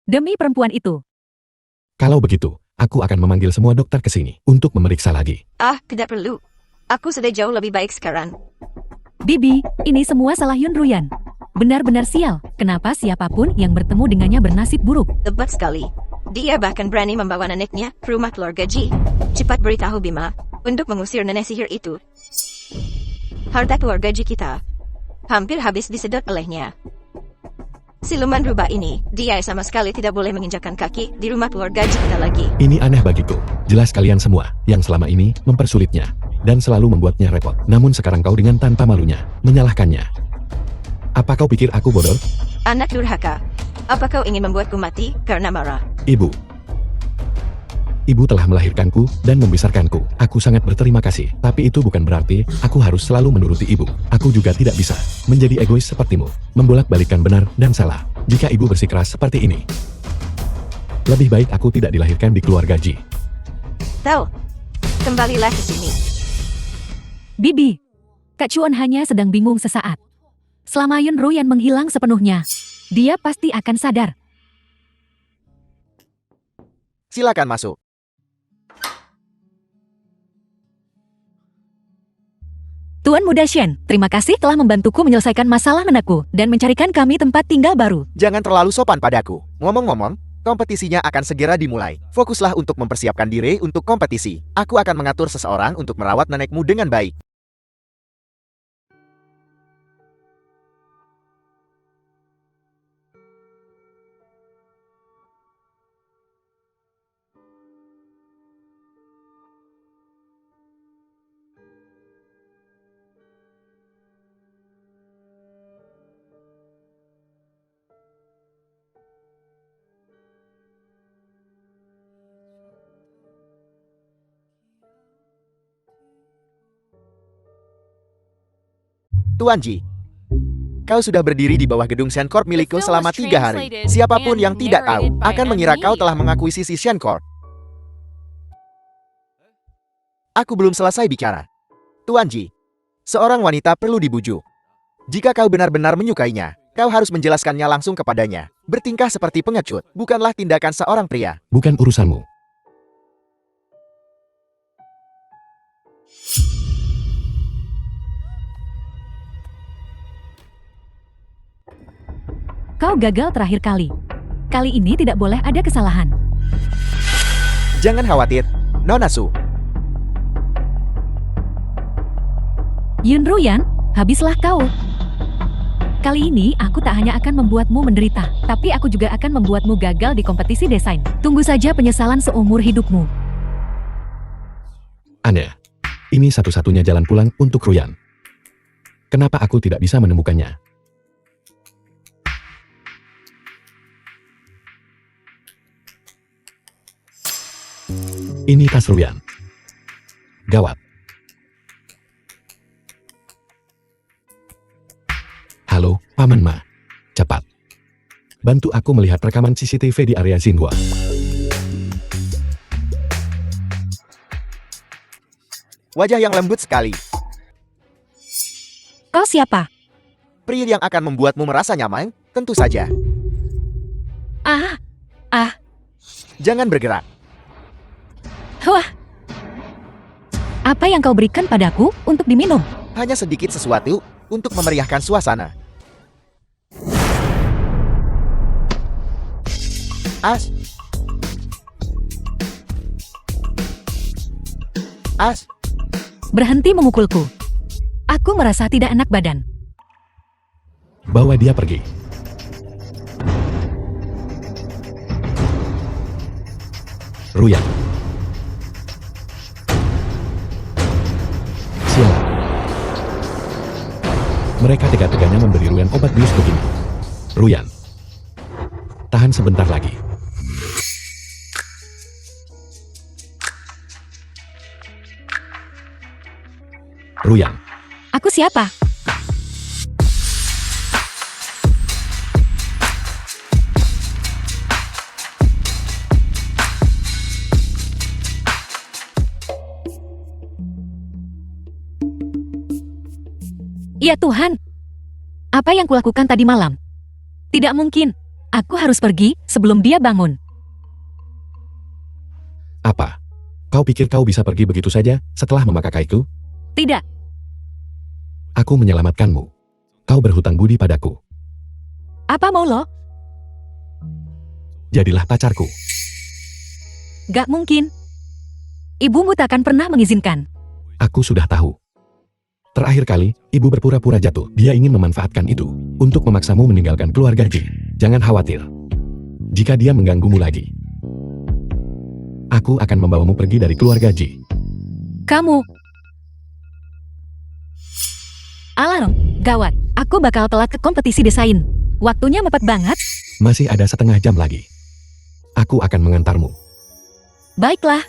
Demi perempuan itu. Kalau begitu, aku akan memanggil semua dokter ke sini untuk memeriksa lagi. Ah, tidak perlu. Aku sudah jauh lebih baik sekarang. Bibi, ini semua salah Yun Ruyan. Benar-benar sial. Kenapa siapapun yang bertemu dengannya bernasib buruk? Lebat sekali. Dia bahkan berani membawa neneknya ke rumah keluarga Ji. Cepat beritahu Bima untuk mengusir nenek sihir itu. Harta keluarga Ji kita hampir habis disedot olehnya. Siluman rubah ini, dia sama sekali tidak boleh menginjakkan kaki di rumah keluarga Ji kita lagi. Ini aneh bagiku. Jelas kalian semua yang selama ini mempersulitnya dan selalu membuatnya repot. Namun sekarang kau dengan tanpa malunya menyalahkannya. Apa kau pikir aku bodoh? Anak durhaka. Apa kau ingin membuatku mati karena marah? Ibu. Ibu telah melahirkanku dan membesarkanku. Aku sangat berterima kasih. Tapi itu bukan berarti aku harus selalu menuruti ibu. Aku juga tidak bisa menjadi egois sepertimu. Membolak-balikkan benar dan salah. Jika ibu bersikeras seperti ini. Lebih baik aku tidak dilahirkan di keluarga Ji. Tahu, kembalilah ke sini. Bibi, Kak Chuan hanya sedang bingung sesaat. Selama Yun Ruyan menghilang sepenuhnya, dia pasti akan sadar. Silakan masuk. Tuan Muda Shen, terima kasih telah membantuku menyelesaikan masalah nenekku dan mencarikan kami tempat tinggal baru. Jangan terlalu sopan padaku. Ngomong-ngomong, kompetisinya akan segera dimulai. Fokuslah untuk mempersiapkan diri untuk kompetisi. Aku akan mengatur seseorang untuk merawat nenekmu dengan baik. Tuan Ji, kau sudah berdiri di bawah gedung Shencorp milikku selama 3 hari. Siapapun yang tidak tahu akan mengira kau telah mengakuisisi Shencorp. Aku belum selesai bicara. Tuan Ji, seorang wanita perlu dibujuk. Jika kau benar-benar menyukainya, kau harus menjelaskannya langsung kepadanya. Bertingkah seperti pengecut bukanlah tindakan seorang pria. Bukan urusanmu. Kau gagal terakhir kali. Kali ini tidak boleh ada kesalahan. Jangan khawatir, Nona Su. Yun Ruyan, habislah kau. Kali ini aku tak hanya akan membuatmu menderita, tapi aku juga akan membuatmu gagal di kompetisi desain. Tunggu saja penyesalan seumur hidupmu. Aneh. Ini satu-satunya jalan pulang untuk Ruyan. Kenapa aku tidak bisa menemukannya? Ini tas Ruyan. Gawat. Halo, Paman Ma. Cepat. Bantu aku melihat rekaman CCTV di area Xinhua. Wajah yang lembut sekali. Kau siapa? Pria yang akan membuatmu merasa nyaman, tentu saja. Jangan bergerak. Wah. Apa yang kau berikan padaku untuk diminum? Hanya sedikit sesuatu untuk memeriahkan suasana. As. Berhenti memukulku. Aku merasa tidak enak badan. Bawa dia pergi. Ruyan. Sialan. Mereka tega-teganya memberi Ruyan obat bius begini. Ruyan, tahan sebentar lagi. Ruyan, Aku siapa? Ya Tuhan, apa yang kulakukan tadi malam? Tidak mungkin. Aku harus pergi sebelum dia bangun. apa? Kau pikir kau bisa pergi begitu saja setelah memakaiku? Tidak, Aku menyelamatkanmu. Kau berhutang budi padaku. apa mau lo? Jadilah pacarku. Gak mungkin. Ibumu takkan pernah mengizinkan. Aku sudah tahu. Terakhir kali, ibu berpura-pura jatuh. Dia ingin memanfaatkan itu untuk memaksamu meninggalkan keluarga Ji. Jangan khawatir. Jika dia mengganggumu lagi, aku akan membawamu pergi dari keluarga Ji. Kamu. Alarm, gawat. Aku bakal telat ke kompetisi desain. Waktunya mepet banget. Masih ada setengah jam lagi. Aku akan mengantarmu. Baiklah.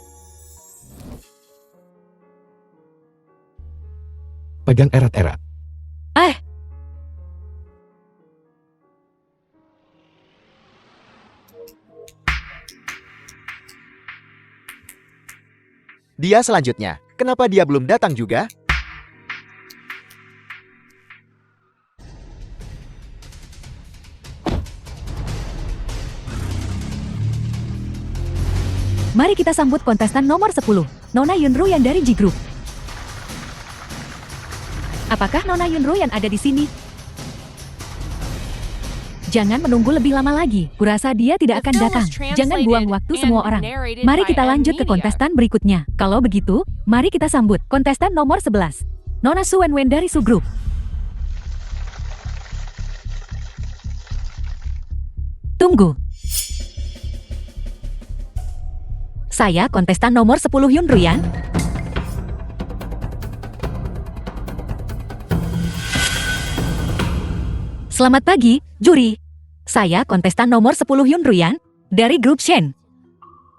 Pegang erat-erat. Dia selanjutnya. Kenapa dia belum datang juga? Mari kita sambut kontestan nomor 10, Nona Yunru yang dari G Group. Apakah Nona Yunru yang ada di sini? Jangan menunggu lebih lama lagi. Kurasa dia tidak akan datang. Jangan buang waktu semua orang. Mari kita lanjut ke kontestan berikutnya. Kalau begitu, mari kita sambut kontestan nomor 11, Nona Su Wenwen dari Su Group. Tunggu. Saya kontestan nomor 10 Yun Ruyan. Selamat pagi, juri. Saya kontestan nomor 10 Yun Ruyan dari grup Shen.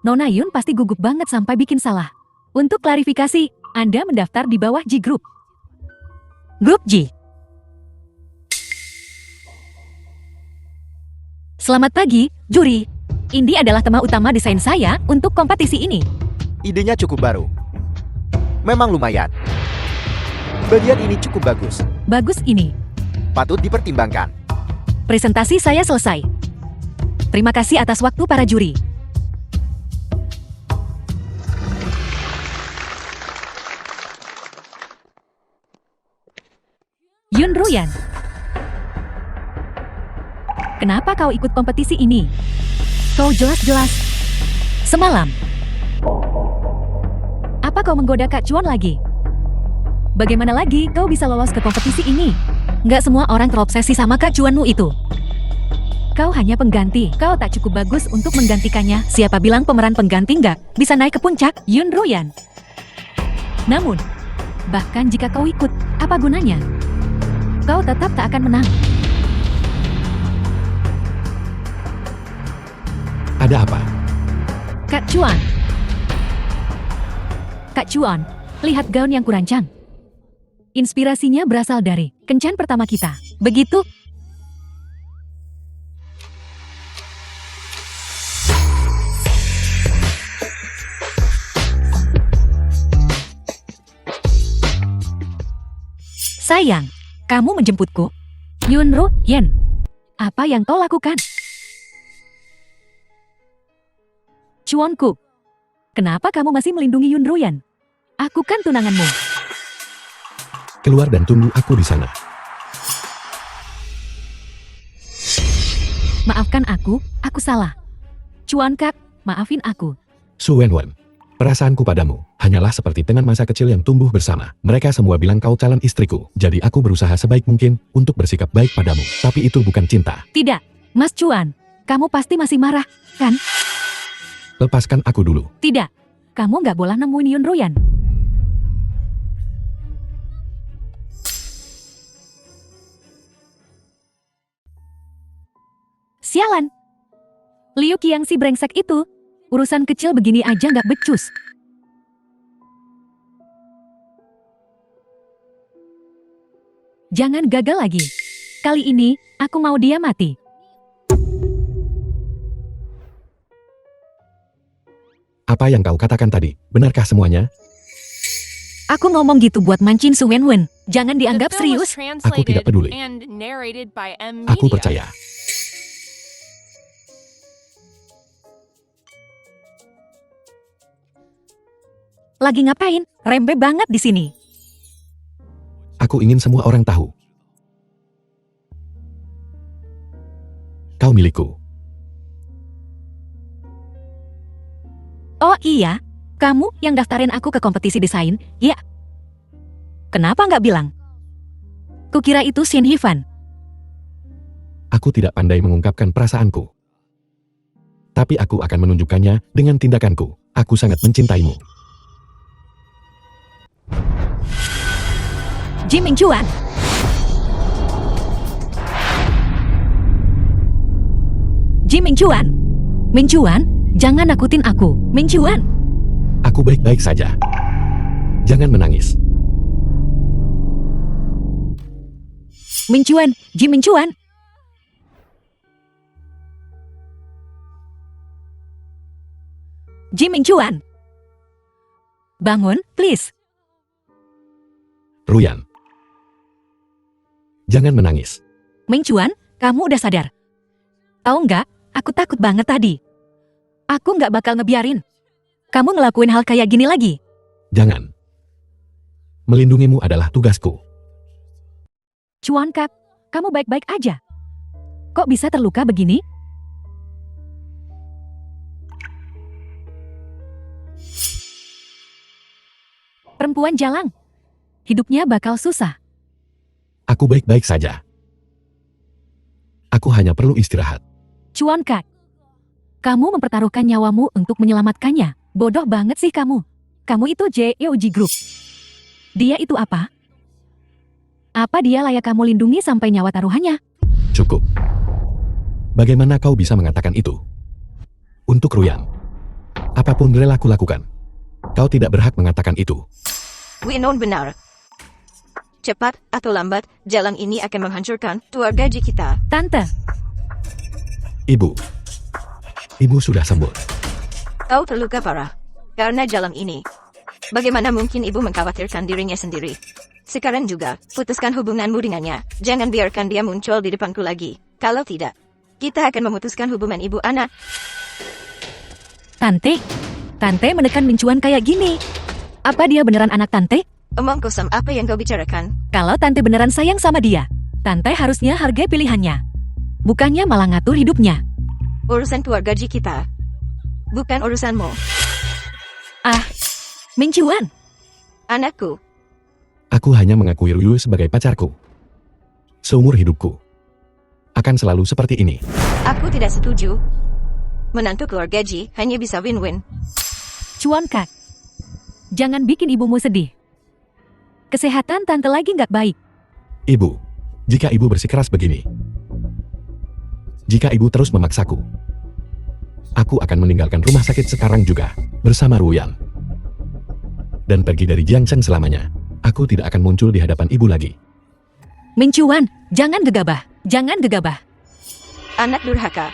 Nona Yun pasti gugup banget sampai bikin salah. Untuk klarifikasi, Anda mendaftar di bawah G Group. Grup G. Selamat pagi, juri. Ini adalah tema utama desain saya untuk kompetisi ini. Idenya cukup baru. Memang lumayan. Bagian ini cukup bagus. Bagus ini. Patut dipertimbangkan. Presentasi saya selesai. Terima kasih atas waktu para juri. Yun Ruyan. Kenapa kau ikut kompetisi ini? Kau jelas-jelas semalam. Apa kau menggoda Kak Chuan lagi? Bagaimana lagi kau bisa lolos ke kompetisi ini? Nggak semua orang terobsesi sama Kak Chuanmu itu. Kau hanya pengganti. Kau tak cukup bagus untuk menggantikannya. Siapa bilang pemeran pengganti nggak bisa naik ke puncak? Yun Ruyan. Namun, bahkan jika kau ikut, apa gunanya? Kau tetap tak akan menang. Ada apa? Kak Chuan. Kak Chuan, lihat gaun yang kurancang. Inspirasinya berasal dari kencan pertama kita. Begitu? Sayang, kamu menjemputku. Yunru Yen, apa yang kau lakukan? Chuanku, kenapa kamu masih melindungi Yun Ruyan? Aku kan tunanganmu. Keluar dan tunggu aku di sana. Maafkan aku salah. Chuan Kak, maafin aku. Su Wenwen, perasaanku padamu hanyalah seperti teman masa kecil yang tumbuh bersama. Mereka semua bilang kau calon istriku, jadi aku berusaha sebaik mungkin untuk bersikap baik padamu. Tapi itu bukan cinta. Tidak, Mas Chuan, kamu pasti masih marah, kan? Lepaskan aku dulu. Tidak, kamu nggak boleh nemuin Yun Ruyan. Sialan. Liu Qiang si brengsek itu. Urusan kecil begini aja nggak becus. Jangan gagal lagi. Kali ini, aku mau dia mati. Apa yang kau katakan tadi, benarkah semuanya? Aku ngomong gitu buat mancing Su Wenwen. Jangan The dianggap film was serius. Aku tidak translated peduli. and narrated by M Aku Media. percaya. Lagi ngapain? Rembe banget di sini. Aku ingin semua orang tahu. Kau milikku. Oh iya, kamu yang daftarin aku ke kompetisi desain, ya? Kenapa nggak bilang? Kukira itu Shin Hifan. Aku tidak pandai mengungkapkan perasaanku. Tapi aku akan menunjukkannya dengan tindakanku. Aku sangat mencintaimu. Ji Mingchuan. Ji Mingchuan. Mingchuan, jangan nakutin aku. Mingchuan. Aku baik-baik saja. Jangan menangis. Mingchuan, Ji Mingchuan. Ji Mingchuan. Bangun, please. Ruyan. Jangan menangis. Mingchuan, kamu udah sadar? Tahu nggak, aku takut banget tadi. Aku nggak bakal ngebiarin kamu ngelakuin hal kayak gini lagi. Jangan. Melindungimu adalah tugasku. Chuan Kak, kamu baik-baik aja. Kok bisa terluka begini? Perempuan jalang. Hidupnya bakal susah. Aku baik-baik saja. Aku hanya perlu istirahat. Chuan Kak, kamu mempertaruhkan nyawamu untuk menyelamatkannya. Bodoh banget sih kamu. Kamu itu JEOG Group. Dia itu apa? Apa dia layak kamu lindungi sampai nyawa taruhannya? Cukup. Bagaimana kau bisa mengatakan itu? Untuk Ruyan. Apapun rela ku lakukan. Kau tidak berhak mengatakan itu. Winon benar. Cepat atau lambat, jalan ini akan menghancurkan keluarga Ji kita. Tante, Ibu. Ibu sudah sembuh. Kau terluka parah karena jalan ini. Bagaimana mungkin ibu mengkhawatirkan dirinya sendiri? Sekarang juga, putuskan hubunganmu dengannya. Jangan biarkan dia muncul di depanku lagi. Kalau tidak, kita akan memutuskan hubungan ibu anak. Tante menekan Mingchuan kayak gini. Apa dia beneran anak Tante? Omong kosong apa yang kau bicarakan? Kalau Tante beneran sayang sama dia, Tante harusnya hargai pilihannya. Bukannya malah ngatur hidupnya. Urusan keluarga Ji kita. Bukan urusanmu. Ah, Mingchuan. Anakku, Aku hanya mengakui Ryu sebagai pacarku. Seumur hidupku. Akan selalu seperti ini. aku tidak setuju. Menantu keluarga Ji hanya bisa win-win. Chuan Kak, jangan bikin ibumu sedih. Kesehatan Tante lagi nggak baik. Ibu, jika ibu bersikeras begini. Jika ibu terus memaksaku. Aku akan meninggalkan rumah sakit sekarang juga, bersama Ruyan. Dan pergi dari Jiangsheng selamanya. Aku tidak akan muncul di hadapan ibu lagi. Mingchuan, jangan gegabah. Jangan gegabah. Anak durhaka.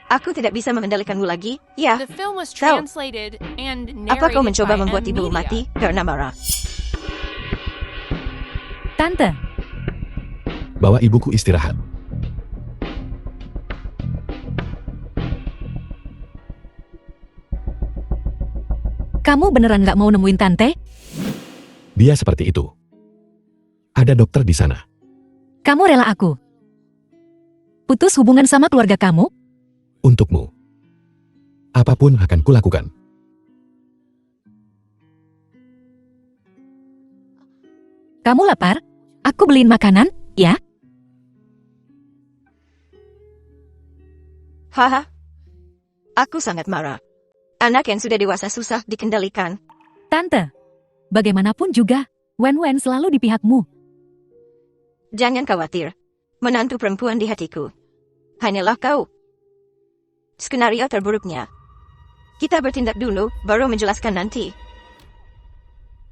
Aku tidak bisa mengendalikanmu lagi, ya. The film was Tahu. translated and Apa kau narrated mencoba by membuat M ibu Media. mati karena marah? Tante, Bawa ibuku istirahat. kamu beneran nggak mau nemuin Tante? Dia seperti itu. Ada dokter di sana. Kamu rela aku putus hubungan sama keluarga kamu? Untukmu. Apapun akan kulakukan. Kamu lapar? Aku beliin makanan, ya? Haha. Aku sangat marah. Anak yang sudah dewasa susah dikendalikan. Tante, bagaimanapun juga, Wen selalu di pihakmu. Jangan khawatir. Menantu perempuan di hatiku. hanyalah kau. Skenario terburuknya. Kita bertindak dulu, baru menjelaskan nanti.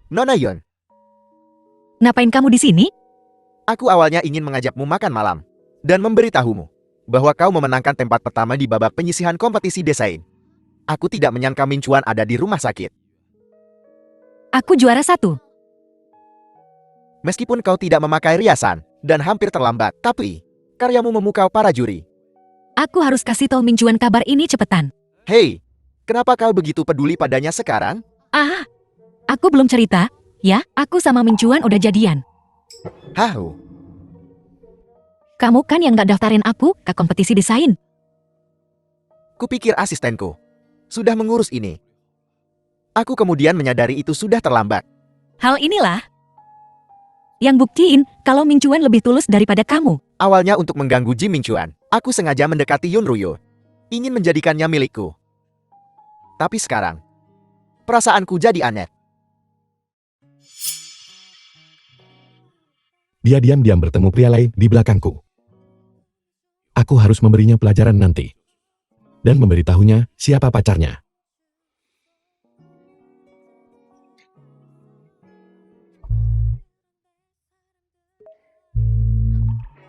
Nona Yun, Ngapain kamu di sini? aku awalnya ingin mengajakmu makan malam dan memberitahumu bahwa kau memenangkan tempat pertama di babak penyisihan kompetisi desain. Aku tidak menyangka Min Chuan ada di rumah sakit. Aku juara 1. Meskipun kau tidak memakai riasan dan hampir terlambat, tapi karyamu memukau para juri. Aku harus kasih tahu Min Chuan kabar ini cepetan. Hei, kenapa kau begitu peduli padanya sekarang? Ah, aku belum cerita. Ya, aku sama Min Chuan udah jadian. Hahu, Kamu kan yang gak daftarin aku ke kompetisi desain. kupikir asistenku sudah mengurus ini. Aku kemudian menyadari itu sudah terlambat. Hal inilah yang buktiin kalau Min Chuan lebih tulus daripada kamu. Awalnya untuk mengganggu Ji Min Chuan, aku sengaja mendekati Yun Ruyo, ingin menjadikannya milikku. Tapi sekarang, perasaanku jadi aneh. Dia diam-diam bertemu pria lain di belakangku. Aku harus memberinya pelajaran nanti. Dan memberitahunya siapa pacarnya.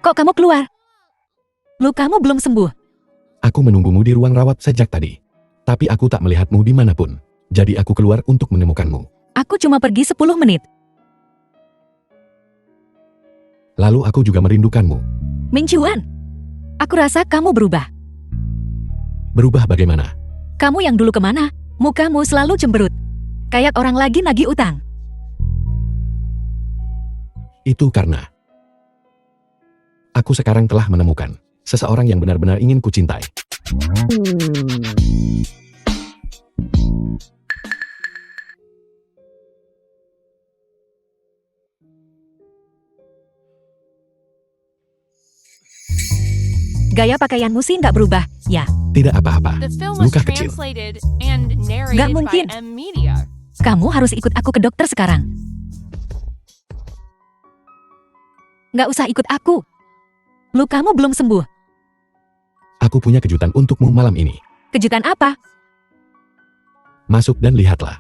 Kok kamu keluar? Lukamu belum sembuh. Aku menunggumu di ruang rawat sejak tadi. Tapi aku tak melihatmu dimanapun. Jadi aku keluar untuk menemukanmu. Aku cuma pergi 10 menit. Lalu aku juga merindukanmu. Min Chuan, aku rasa kamu berubah. Berubah bagaimana? Kamu yang dulu kemana? Mukamu selalu cemberut. Kayak orang lagi nagih utang. Itu karena aku sekarang telah menemukan seseorang yang benar-benar ingin kucintai. Gaya pakaianmu sih nggak berubah, ya. Tidak apa-apa. The film was Luka kecil. translated and narrated Nggak by mungkin. M Media. Kamu harus ikut aku ke dokter sekarang. Nggak usah ikut aku. Lukamu belum sembuh. Aku punya kejutan untukmu malam ini. Kejutan apa? Masuk dan lihatlah.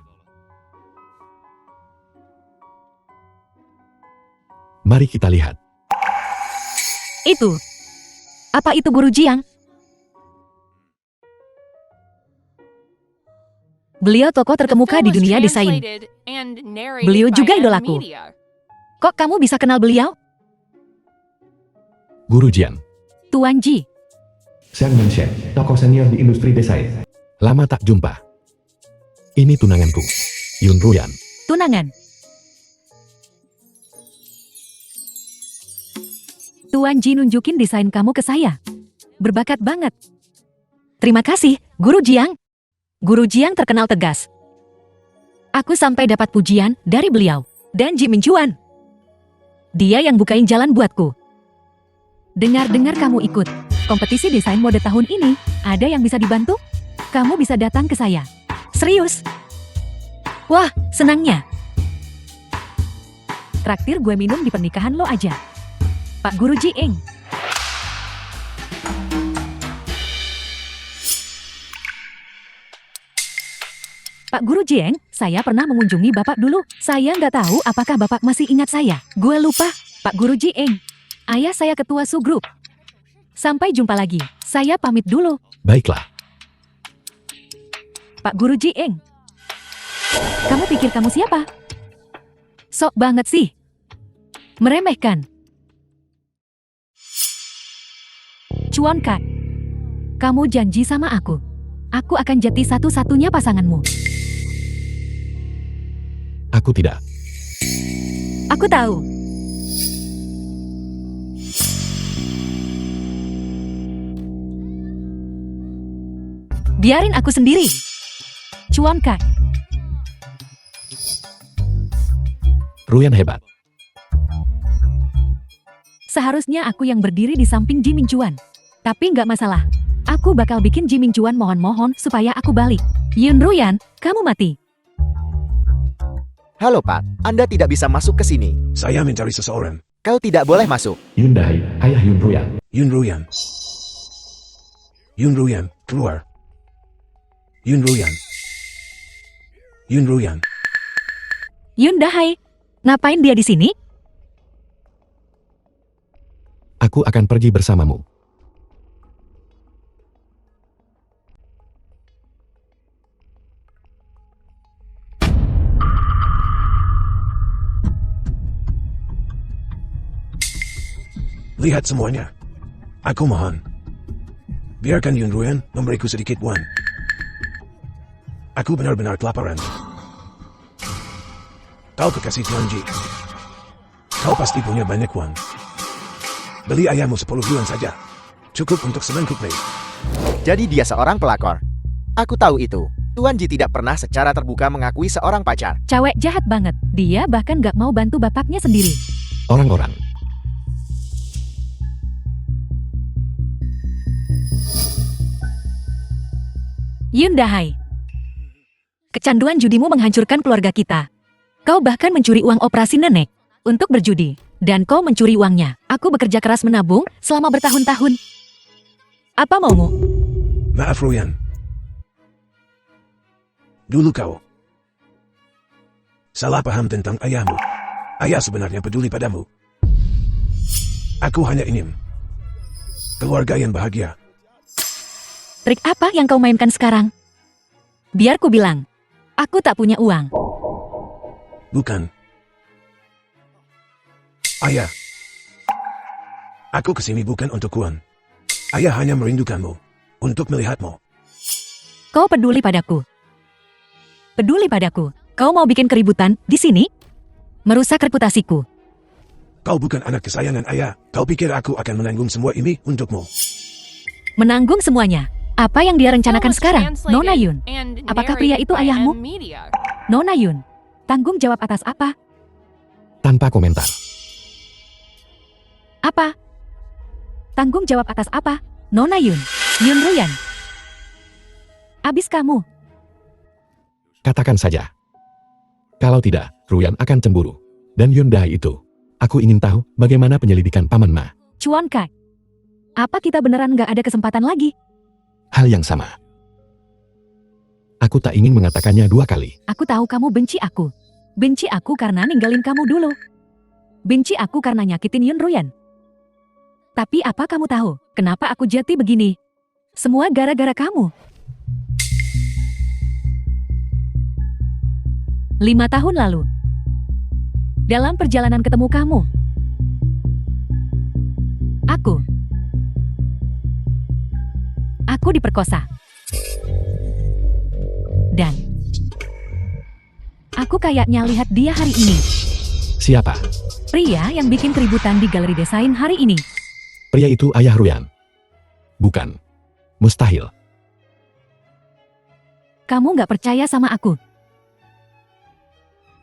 Mari kita lihat. Itu. Apa itu Guru Jiang? Beliau tokoh The terkemuka film di was dunia desain. translated and narrated Beliau by juga M idolaku. Media. Kok kamu bisa kenal beliau? Guru Jian, Tuan Ji. Xiang Menshen, tokoh senior di industri desain. Lama tak jumpa. Ini tunanganku, Yun Ruyan. Tunangan. Tuan Ji nunjukin desain kamu ke saya. Berbakat banget. Terima kasih, Guru Jiang. Guru Jiang terkenal tegas. Aku sampai dapat pujian dari beliau. Dan Ji Min Chuan. Dia yang bukain jalan buatku. Dengar-dengar kamu ikut kompetisi desain mode tahun ini. Ada yang bisa dibantu? Kamu bisa datang ke saya. Serius? Wah, senangnya. Traktir gue minum di pernikahan lo aja. Pak Guru Ji Eng. Pak Guru Jieng, saya pernah mengunjungi Bapak dulu. Saya nggak tahu apakah Bapak masih ingat saya. Gue lupa, Pak Guru Jieng. Ayah saya ketua subgrup. Sampai jumpa lagi. Saya pamit dulu, Baiklah, Pak Guru Jieng. Kamu pikir kamu siapa? Sok banget sih. Meremehkan. Chuan Kai, kamu janji sama aku. Aku akan jadi satu-satunya pasanganmu. aku tidak. Aku tahu. Biarin aku sendiri. Chuan Kai, Ruyan hebat. seharusnya aku yang berdiri di samping Ji Min Chuan. Tapi nggak masalah. Aku bakal bikin Ji Min Chuan mohon-mohon supaya aku balik. Yun Ruyan, kamu mati. Halo Pak, Anda tidak bisa masuk ke sini. Saya mencari seseorang. Kau tidak boleh masuk. Yun Dai, ayah Yun Ruyan. Yun Ruyan. Yun Ruyan, keluar. Yun Ruyan. Yun Ruyan. Yun Dahai, ngapain dia di sini? Aku akan pergi bersamamu. Lihat semuanya. Aku mohon. Biarkan Yun Ruyan memberiku sedikit uang. Aku benar-benar kelaparan. Kau kekasih Tuan Ji. Kau pasti punya banyak uang. Beli ayammu 10 yuan saja. Cukup untuk semangkuk mie. Jadi dia seorang pelakor. Aku tahu itu. Tuan Ji tidak pernah secara terbuka mengakui seorang pacar. Cewek jahat banget. Dia bahkan gak mau bantu bapaknya sendiri. Orang-orang. Yun Dahai, kecanduan judimu menghancurkan keluarga kita. Kau bahkan mencuri uang operasi nenek untuk berjudi. Dan kau mencuri uangnya. Aku bekerja keras menabung selama bertahun-tahun. Apa maumu? Maaf Ruyan. Dulu kau salah paham tentang ayahmu. Ayah sebenarnya peduli padamu. Aku hanya ingin keluarga yang bahagia. Trik apa yang kau mainkan sekarang? Biar ku bilang, aku tak punya uang. Bukan. Ayah. Aku kesini bukan untuk uang. Ayah hanya merindukanmu. Untuk melihatmu. Kau peduli padaku. Peduli padaku. Kau mau bikin keributan di sini? Merusak reputasiku. Kau bukan anak kesayangan ayah. Kau pikir aku akan menanggung semua ini untukmu. Menanggung semuanya. Apa yang dia rencanakan Was sekarang, translated Nona Yun? and Apakah pria narrated itu by ayahmu? M Media. Nona Yun, tanggung jawab atas apa? Tanpa komentar. Apa? Tanggung jawab atas apa? Nona Yun, Yun Ruyan. Abis kamu. Katakan saja. Kalau tidak, Ruyan akan cemburu. Dan Yun Dahai itu. Aku ingin tahu bagaimana penyelidikan Paman Ma. Chuan Kai. Apa kita beneran gak ada kesempatan lagi? Hal yang sama. Aku tak ingin mengatakannya 2 kali. Aku tahu kamu benci aku. Benci aku karena ninggalin kamu dulu. Benci aku karena nyakitin Yun Ruyan. Tapi apa kamu tahu, kenapa aku jati begini? Semua gara-gara kamu. 5 tahun lalu. Dalam perjalanan ketemu kamu. Aku diperkosa. Dan aku kayaknya lihat dia hari ini. Siapa? Pria yang bikin keributan di galeri desain hari ini. Pria itu ayah Ruyan. Bukan. Mustahil. Kamu gak percaya sama aku?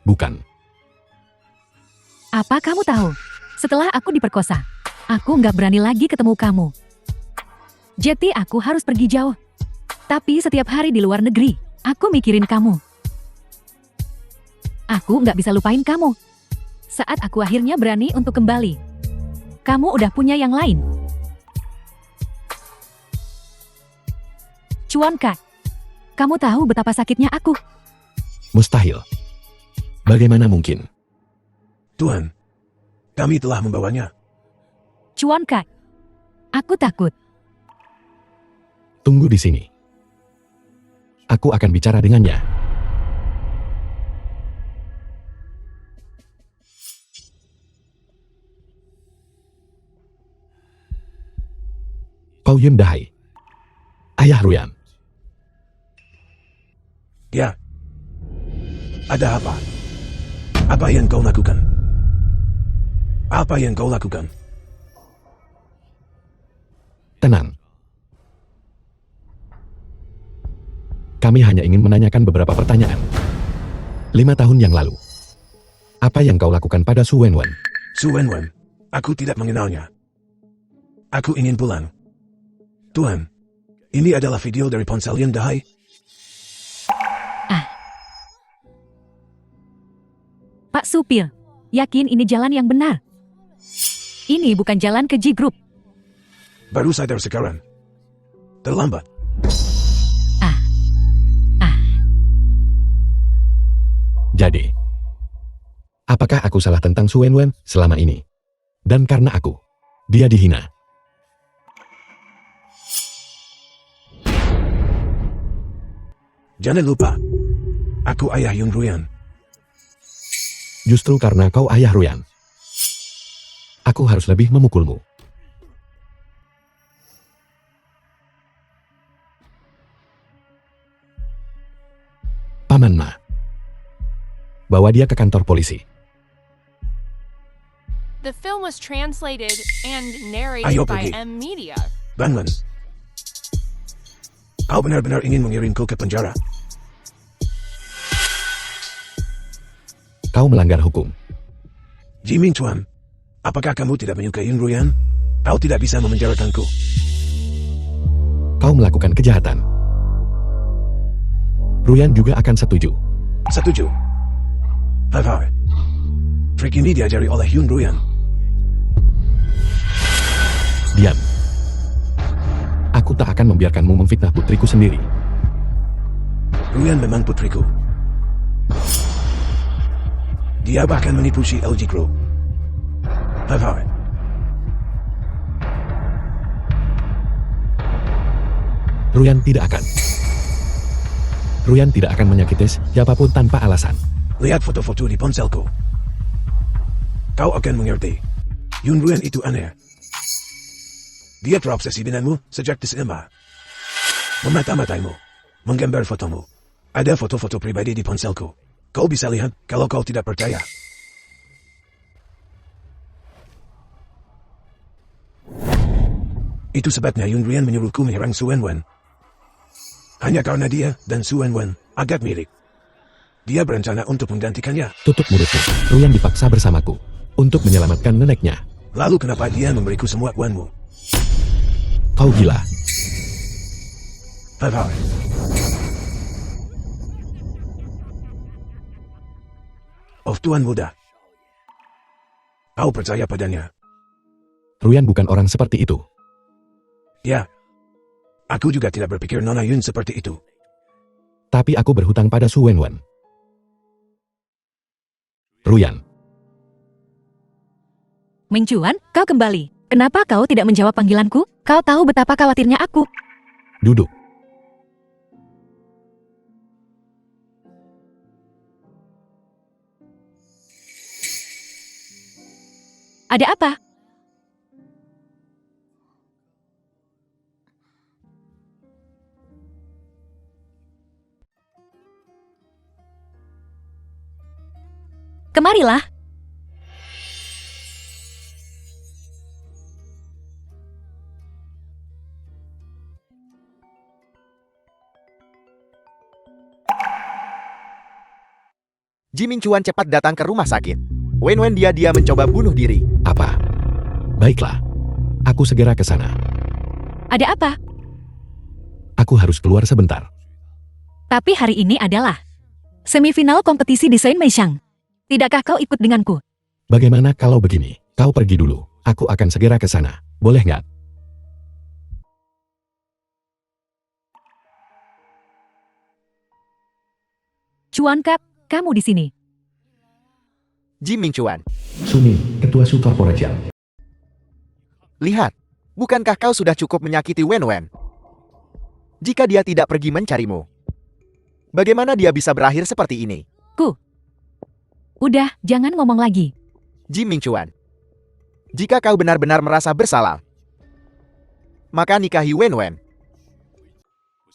Bukan. Apa kamu tahu? Setelah aku diperkosa, aku gak berani lagi ketemu kamu. Jadi aku harus pergi jauh. Tapi setiap hari di luar negeri, aku mikirin kamu. Aku gak bisa lupain kamu. Saat aku akhirnya berani untuk kembali, kamu udah punya yang lain. Chuan Kai, kamu tahu betapa sakitnya aku. Mustahil. Bagaimana mungkin? Tuhan, kami telah membawanya. Chuan Kai, aku takut. Tunggu di sini. Aku akan bicara dengannya. Kau Yun Dahai. Ayah Ruyan. Ya. Ada apa? Apa yang kau lakukan? Apa yang kau lakukan? Tenang. Kami hanya ingin menanyakan beberapa pertanyaan. 5 tahun yang lalu. Apa yang kau lakukan pada Su Wenwen? Su Wenwen, aku tidak mengenalnya. Aku ingin pulang. Tuhan, ini adalah video dari ponsel Yun Dahai. Pak Supir, yakin ini jalan yang benar? Ini bukan jalan ke G Group. Baru sadar sekarang. Terlambat. Jadi, apakah aku salah tentang Su Wenwen selama ini? Dan karena aku, dia dihina. Jangan lupa, aku ayah Yun Ruyan. Justru karena kau ayah Ruyan, aku harus lebih memukulmu. Paman Ma, bawa dia ke kantor polisi. The film was translated and narrated Ayo by pergi. M Media. Bangun. Kau benar-benar ingin mengirimku ke penjara. Kau melanggar hukum. Ji Mingchuan, apakah kamu tidak menyukai Yun Ruyan? Kau tidak bisa memenjarakanku. Kau melakukan kejahatan. Ruyan juga akan setuju. Setuju. Hai. Trik ini diajari oleh Yun Ruyan. Diam. Aku tak akan membiarkanmu memfitnah putriku sendiri. Ruyan memang putriku. Dia bahkan menipu si LG Group. Hai. Ruyan tidak akan. Ruyan tidak akan menyakiti siapapun tanpa alasan. Lihat foto-foto di ponselku. Kau akan mengerti. Yun Ruyan itu aneh. Dia terobsesi denganmu sejak Desember. Memata-mataimu. Menggambar fotomu. Ada foto-foto pribadi di ponselku. Kau bisa lihat kalau kau tidak percaya. Itu sebabnya Yun Ruyan menyuruhku menyerang Su Wenwen. Hanya karena dia dan Su Wenwen agak mirip. Dia berencana untuk menggantikannya. Tutup mulutmu. Ruyan dipaksa bersamaku untuk menyelamatkan neneknya. Lalu kenapa dia memberiku semua uangmu? Kau gila. Hai. Oh Tuan Muda. Kau percaya padanya? Ruyan bukan orang seperti itu. Ya. Aku juga tidak berpikir Nona Yun seperti itu. Tapi aku berhutang pada Su Wenwen. Ruyan, Mingchuan, kau kembali. Kenapa kau tidak menjawab panggilanku? Kau tahu betapa khawatirnya aku. duduk. Ada apa? Kemarilah. Ji Mingchuan cepat datang ke rumah sakit. Wenwen dia mencoba bunuh diri. Apa? Baiklah. Aku segera ke sana. Ada apa? Aku harus keluar sebentar. Tapi hari ini adalah semifinal kompetisi desain Meishang. Tidakkah kau ikut denganku? Bagaimana kalau begini? Kau pergi dulu. Aku akan segera ke sana. Boleh nggak? Chuan Kap, kamu di sini. Ji Mingchuan, Sumi, Ketua Su Corporation. lihat. Bukankah kau sudah cukup menyakiti Wenwen? Jika dia tidak pergi mencarimu, bagaimana dia bisa berakhir seperti ini? Udah, jangan ngomong lagi. Ji Mingchuan, jika kau benar-benar merasa bersalah, maka nikahi Wenwen.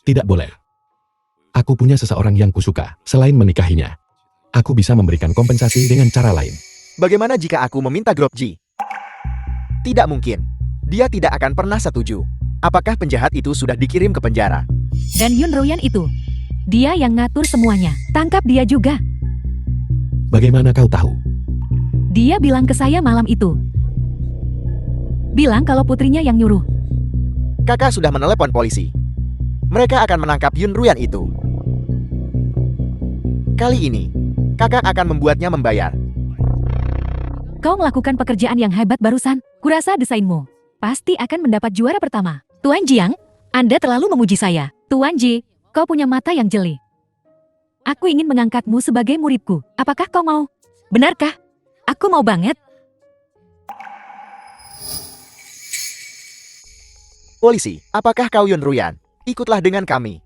Tidak boleh. Aku punya seseorang yang kusuka. Selain menikahinya, aku bisa memberikan kompensasi dengan cara lain. Bagaimana jika aku meminta Grop Ji? Tidak mungkin. Dia tidak akan pernah setuju. Apakah penjahat itu sudah dikirim ke penjara? Dan Yun Ruyan itu, dia yang ngatur semuanya. Tangkap dia juga. Bagaimana kau tahu? Dia bilang ke saya malam itu. Bilang kalau putrinya yang nyuruh. Kakak sudah menelepon polisi. Mereka akan menangkap Yun Ruyan itu. Kali ini, kakak akan membuatnya membayar. Kau melakukan pekerjaan yang hebat barusan. Kurasa desainmu pasti akan mendapat juara pertama. Tuan Jiang, Anda terlalu memuji saya. Tuan Ji, kau punya mata yang jeli. Aku ingin mengangkatmu sebagai muridku. Apakah kau mau? Benarkah? Aku mau banget. Polisi, apakah kau Yun Ruyan? Ikutlah dengan kami.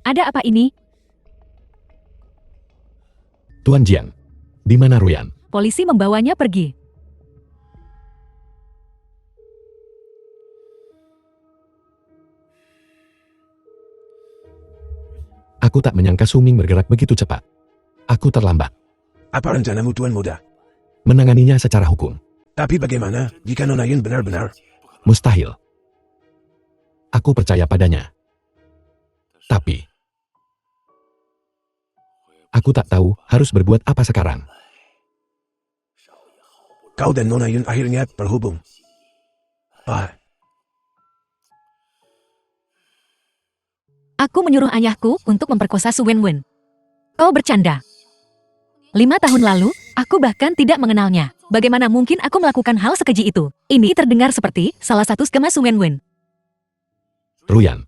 Ada apa ini? Tuan Jian, di mana Ruyan? Polisi membawanya pergi. Aku tak menyangka Suming bergerak begitu cepat. Aku terlambat. Apa rencanamu Tuan Muda? Menanganinya secara hukum. Tapi bagaimana jika Nona Yun benar-benar? Mustahil. Aku percaya padanya. Tapi aku tak tahu harus berbuat apa sekarang. Kau dan Nona Yun akhirnya berhubung. Aku menyuruh ayahku untuk memperkosa Su Wenwen. Kau bercanda. 5 tahun lalu, aku bahkan tidak mengenalnya. Bagaimana mungkin aku melakukan hal sekeji itu? Ini terdengar seperti salah satu skema Su Wenwen. Ruyan,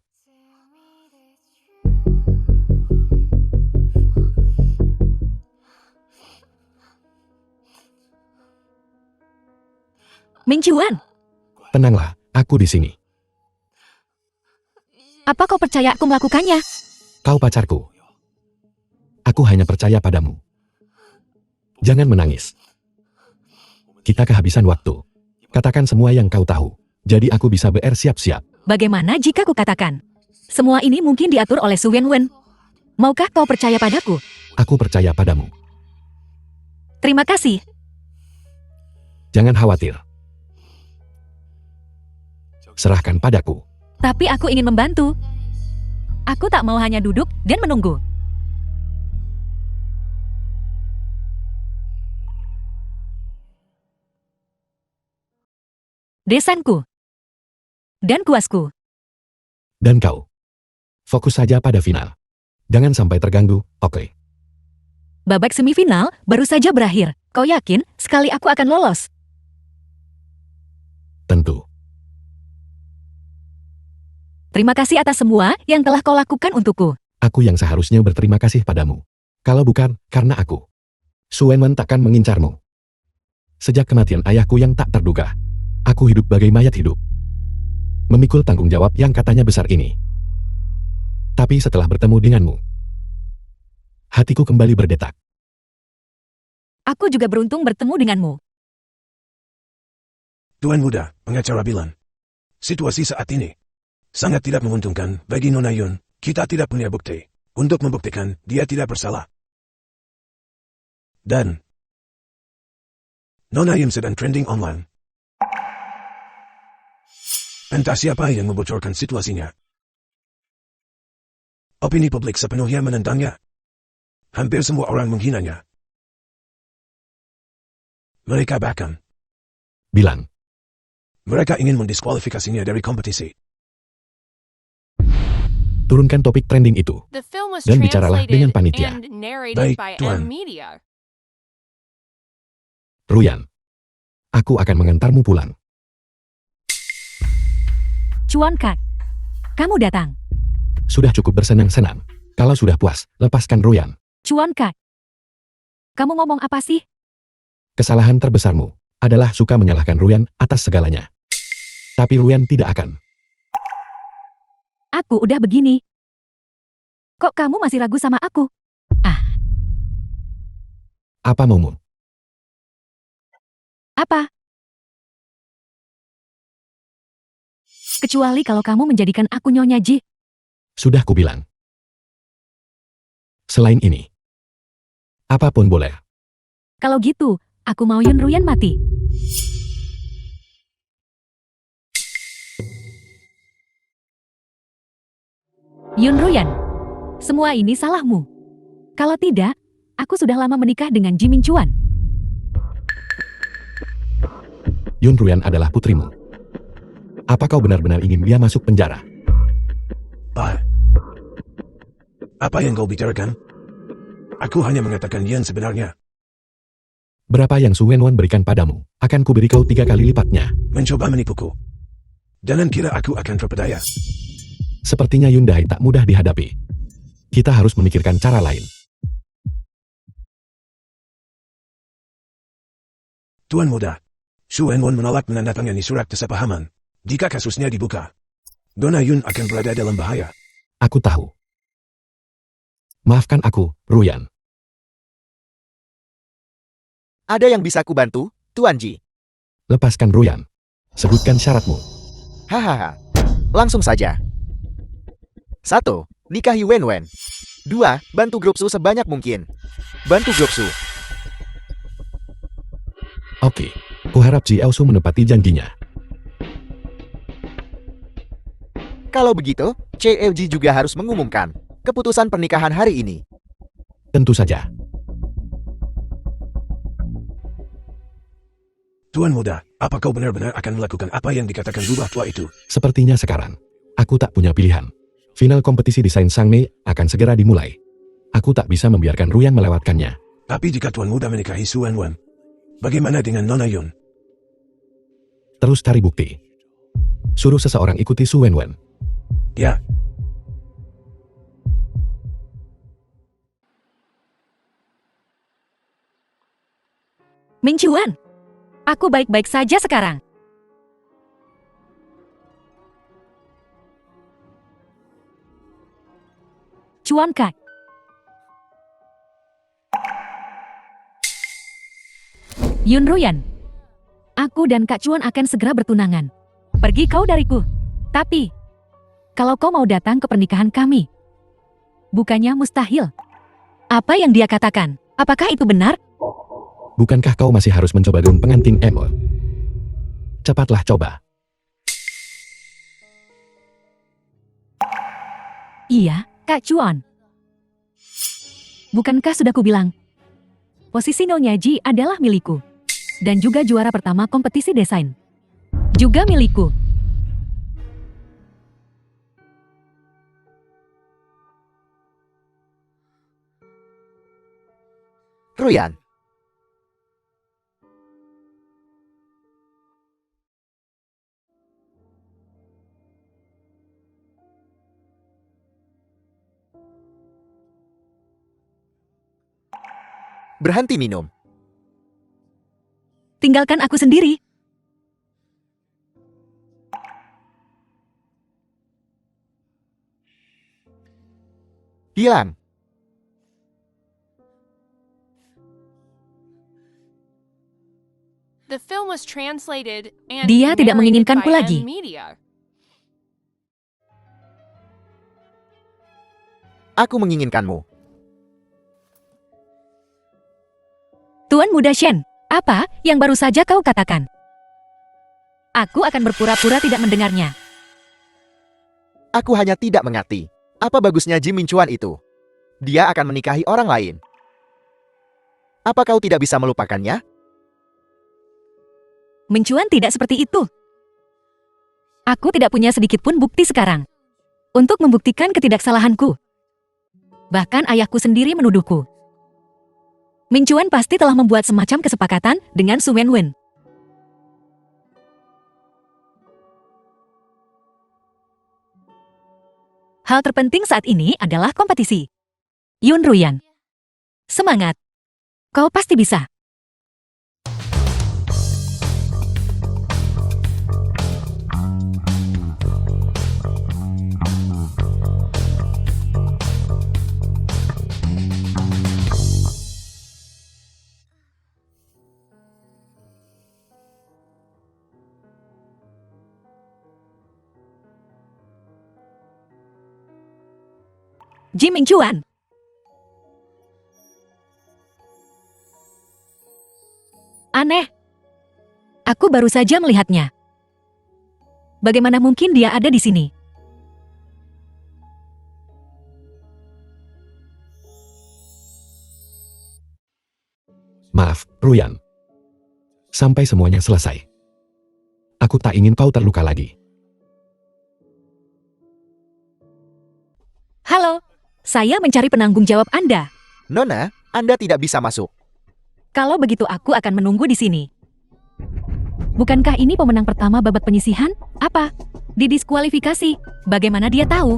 Ming Chuan, tenanglah, aku di sini. apa kau percaya aku melakukannya? Kau pacarku. Aku hanya percaya padamu. Jangan menangis. Kita kehabisan waktu. Katakan semua yang kau tahu. Jadi aku bisa siap-siap. Bagaimana jika ku katakan? Semua ini mungkin diatur oleh Su Wenwen. Maukah kau percaya padaku? Aku percaya padamu. Terima kasih. Jangan khawatir. Serahkan padaku. Tapi aku ingin membantu. Aku tak mau hanya duduk dan menunggu. Desanku. Dan kuasku. Dan kau. Fokus saja pada final. Jangan sampai terganggu, oke? Babak semifinal baru saja berakhir. Kau yakin sekali aku akan lolos? Tentu. Terima kasih atas semua yang telah kau lakukan untukku. Aku yang seharusnya berterima kasih padamu. Kalau bukan, karena aku. Su Wenwen takkan mengincarmu. Sejak kematian ayahku yang tak terduga, aku hidup bagai mayat hidup. Memikul tanggung jawab yang katanya besar ini. Tapi setelah bertemu denganmu, hatiku kembali berdetak. Aku juga beruntung bertemu denganmu. Tuan Muda, pengacara bilang, situasi saat ini sangat tidak menguntungkan bagi Nona Yun. Kita tidak punya bukti untuk membuktikan dia tidak bersalah. Dan Nona Yun sedang trending online. Entah siapa yang membocorkan situasinya. Opini publik sepenuhnya menentangnya. Hampir semua orang menghinanya. Mereka bahkan Bilang, mereka ingin mendiskualifikasinya dari kompetisi. turunkan topik trending itu. The film was Dan bicaralah dengan translated panitia. and narrated Baik, by Tuan. M Media. Ruyan, aku akan mengantarmu pulang. Chuan Kak, kamu datang. Sudah cukup bersenang-senang. Kalau sudah puas, lepaskan Ruyan. Chuan Kak, kamu ngomong apa sih? Kesalahan terbesarmu adalah suka menyalahkan Ruyan atas segalanya. Tapi Ruyan tidak akan. Aku udah begini. Kok kamu masih ragu sama aku? Apa maumu? Apa? Kecuali kalau kamu menjadikan aku Nyonya Ji. Sudah kubilang. Selain ini, apapun boleh. Kalau gitu, aku mau Yun Ruyan mati. Yun Ruyan, semua ini salahmu. Kalau tidak, aku sudah lama menikah dengan Ji Ming Chuan. Yun Ruyan adalah putrimu. Apa kau benar-benar ingin dia masuk penjara? Apa yang kau bicarakan? Aku hanya mengatakan yang sebenarnya. Berapa yang Su Wenwen berikan padamu, akan kuberi kau 3 kali lipatnya. Mencoba menipuku. Jangan kira aku akan terpedaya. Sepertinya Yundai tak mudah dihadapi. Kita harus memikirkan cara lain. Tuan Muda, Su Wenwen menolak menandatangani surat kesepahaman. Jika kasusnya dibuka, Dona Yun akan berada dalam bahaya. Aku tahu. Maafkan aku, Ruyan. Ada yang bisa kubantu, Tuan Ji? Lepaskan Ruyan. Sebutkan syaratmu. Hahaha. Langsung saja. 1. Nikahi Wenwen. 2. Bantu grup Su sebanyak mungkin. Bantu grup Su. Oke. Kuharap Ji Elsu menepati janjinya. Kalau begitu, CLG juga harus mengumumkan keputusan pernikahan hari ini. Tentu saja. Tuan Muda, apa kau benar-benar akan melakukan apa yang dikatakan rubah tua itu? Sepertinya sekarang, aku tak punya pilihan. Final kompetisi desain Sangmei akan segera dimulai. Aku tak bisa membiarkan Ruyan melewatkannya. Tapi jika Tuan Muda menikahi Su Wenwen, bagaimana dengan Nona Yun? Terus cari bukti. Suruh seseorang ikuti Su Wenwen. Ya, Mincuan, aku baik-baik saja sekarang. Cuan Kak. Yun Ruyan, aku dan Kak Cuan akan segera bertunangan. Pergi kau dariku. Tapi, kalau kau mau datang ke pernikahan kami, bukannya mustahil. Apa yang dia katakan? Apakah itu benar? Bukankah kau masih harus mencoba gaun pengantin Emo? Cepatlah coba. Iya, Kak Cuan. Bukankah sudah kubilang, posisi Nyonya Ji adalah milikku. Dan juga juara pertama kompetisi desain. Juga milikku. Ruyan. Berhenti minum. Tinggalkan aku sendiri. Hilang. The film was translated and Dia tidak narrated menginginkanku by lagi. M-Media. Aku menginginkanmu. Tuan Muda Shen, apa yang baru saja kau katakan? Aku akan berpura-pura tidak mendengarnya. Aku hanya tidak mengerti. Apa bagusnya Ji Mincuan itu? Dia akan menikahi orang lain. Apa kau tidak bisa melupakannya? Mincuan tidak seperti itu. Aku tidak punya sedikit pun bukti sekarang untuk membuktikan ketidaksalahanku. Bahkan ayahku sendiri menuduhku. Mincuan pasti telah membuat semacam kesepakatan dengan Su Wenwen. Hal terpenting saat ini adalah kompetisi. Yun Ruyan, semangat. Kau pasti bisa. Ji Mincuan. Aneh. Aku baru saja melihatnya. Bagaimana mungkin dia ada di sini? Maaf, Ruyan. Sampai semuanya selesai. Aku tak ingin kau terluka lagi. Halo, saya mencari penanggung jawab Anda. Nona, Anda tidak bisa masuk. Kalau begitu aku akan menunggu di sini. Bukankah ini pemenang pertama babak penyisihan? Apa? Didiskualifikasi. Bagaimana dia tahu?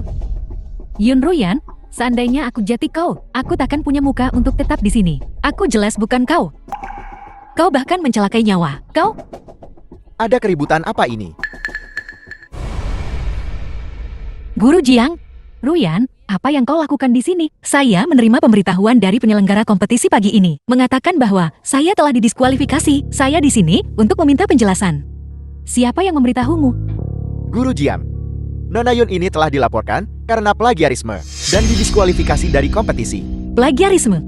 Yun Ruyan, seandainya aku jati kau, aku takkan punya muka untuk tetap di sini. Aku jelas bukan kau. Kau bahkan mencelakai nyawa. Kau? Ada keributan apa ini? Guru Jiang, Ruyan, apa yang kau lakukan di sini? Saya menerima pemberitahuan dari penyelenggara kompetisi pagi ini, mengatakan bahwa saya telah didiskualifikasi. Saya di sini untuk meminta penjelasan. Siapa yang memberitahumu? Guru Jiang, Nona Yun ini telah dilaporkan karena plagiarisme dan didiskualifikasi dari kompetisi. Plagiarisme?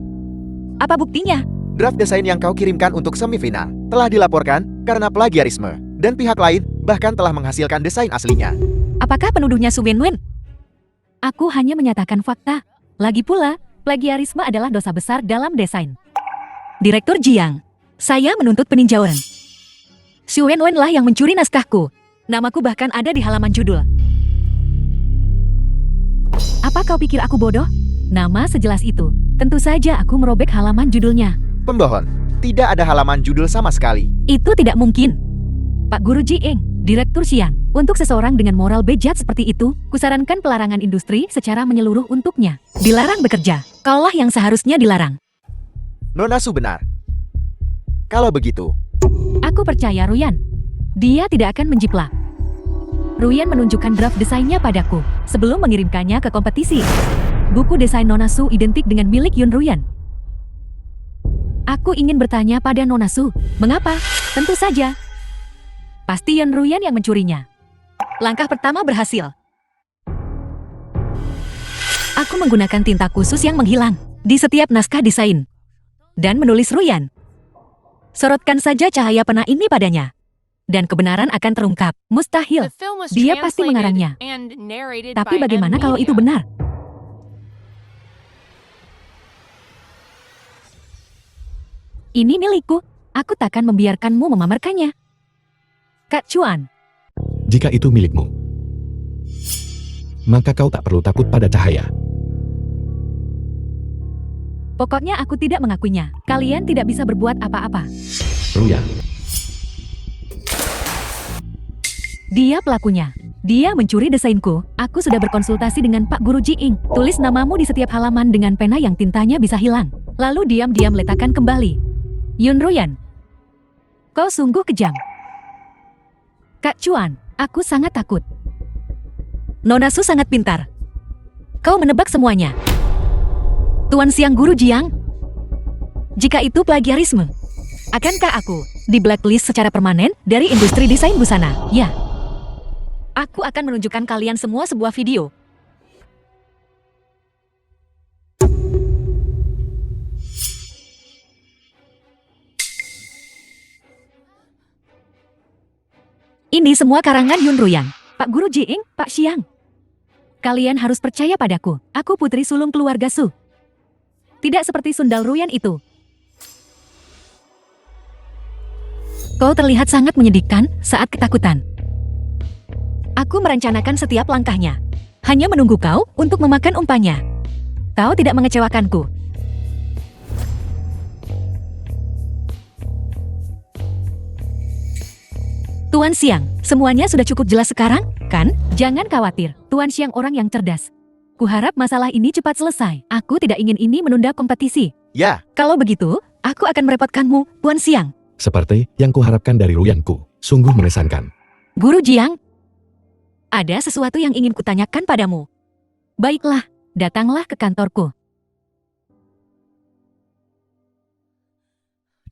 Apa buktinya? Draft desain yang kau kirimkan untuk semifinal telah dilaporkan karena plagiarisme, dan pihak lain bahkan telah menghasilkan desain aslinya. Apakah penuduhnya Su Wenwen? Aku hanya menyatakan fakta. Lagi pula, plagiarisme adalah dosa besar dalam desain. Direktur Jiang, saya menuntut peninjauan. Su Wenwen lah yang mencuri naskahku. Namaku bahkan ada di halaman judul. Apa kau pikir aku bodoh? Nama sejelas itu. Tentu saja aku merobek halaman judulnya. Pembohon, tidak ada halaman judul sama sekali. Itu tidak mungkin. Pak Guru Jieng, Direktur Xiang, untuk seseorang dengan moral bejat seperti itu, kusarankan pelarangan industri secara menyeluruh untuknya. Dilarang bekerja. Kaulah yang seharusnya dilarang. Nona Su benar. Kalau begitu, Aku percaya Ruyan. Dia tidak akan menjiplak. Ruyan menunjukkan draft desainnya padaku sebelum mengirimkannya ke kompetisi. Buku desain Nona Su identik dengan milik Yun Ruyan. Aku ingin bertanya pada Nona Su, mengapa? Tentu saja. Pasti Yun Ruyan yang mencurinya. Langkah pertama berhasil. Aku menggunakan tinta khusus yang menghilang di setiap naskah desain dan menulis Ruyan. Sorotkan saja cahaya pena ini padanya, dan kebenaran akan terungkap. Mustahil. The film was Dia pasti translated mengarangnya. and narrated Tapi by bagaimana kalau itu M-Media. benar? Ini milikku. Aku takkan membiarkanmu memamerkannya. Kak Chuan, Jika itu milikmu, maka kau tak perlu takut pada cahaya. pokoknya aku tidak mengakuinya. Kalian tidak bisa berbuat apa-apa. Ruyan, Dia pelakunya. Dia mencuri desainku. Aku sudah berkonsultasi dengan Pak Guru Jiing. Tulis namamu di setiap halaman dengan pena yang tintanya bisa hilang. Lalu diam-diam letakkan kembali. Yun Ruyan, kau sungguh kejam. Kak Chuan, aku sangat takut. Nona Su sangat pintar. Kau menebak semuanya. Tuan Siang Guru Jiang, jika itu plagiarisme, akankah aku di blacklist secara permanen dari industri desain busana? Ya. Aku akan menunjukkan kalian semua sebuah video. Ini semua karangan Yun Ruyan, Pak Guru Jiing, Pak Xiang. Kalian harus percaya padaku. Aku putri sulung keluarga Su. Tidak seperti Sundal Ruyan itu. Kau terlihat sangat menyedihkan saat ketakutan. Aku merencanakan setiap langkahnya. Hanya menunggu kau untuk memakan umpannya. Kau tidak mengecewakanku. Tuan Xiang, semuanya sudah cukup jelas sekarang, kan? Jangan khawatir, Tuan Xiang orang yang cerdas. Kuharap masalah ini cepat selesai. Aku tidak ingin ini menunda kompetisi. ya, Kalau begitu, aku akan merepotkanmu, Tuan Xiang. seperti yang kuharapkan dari Ruyanku, sungguh mengesankan. Guru Jiang, ada sesuatu yang ingin kutanyakan padamu. Baiklah, datanglah ke kantorku.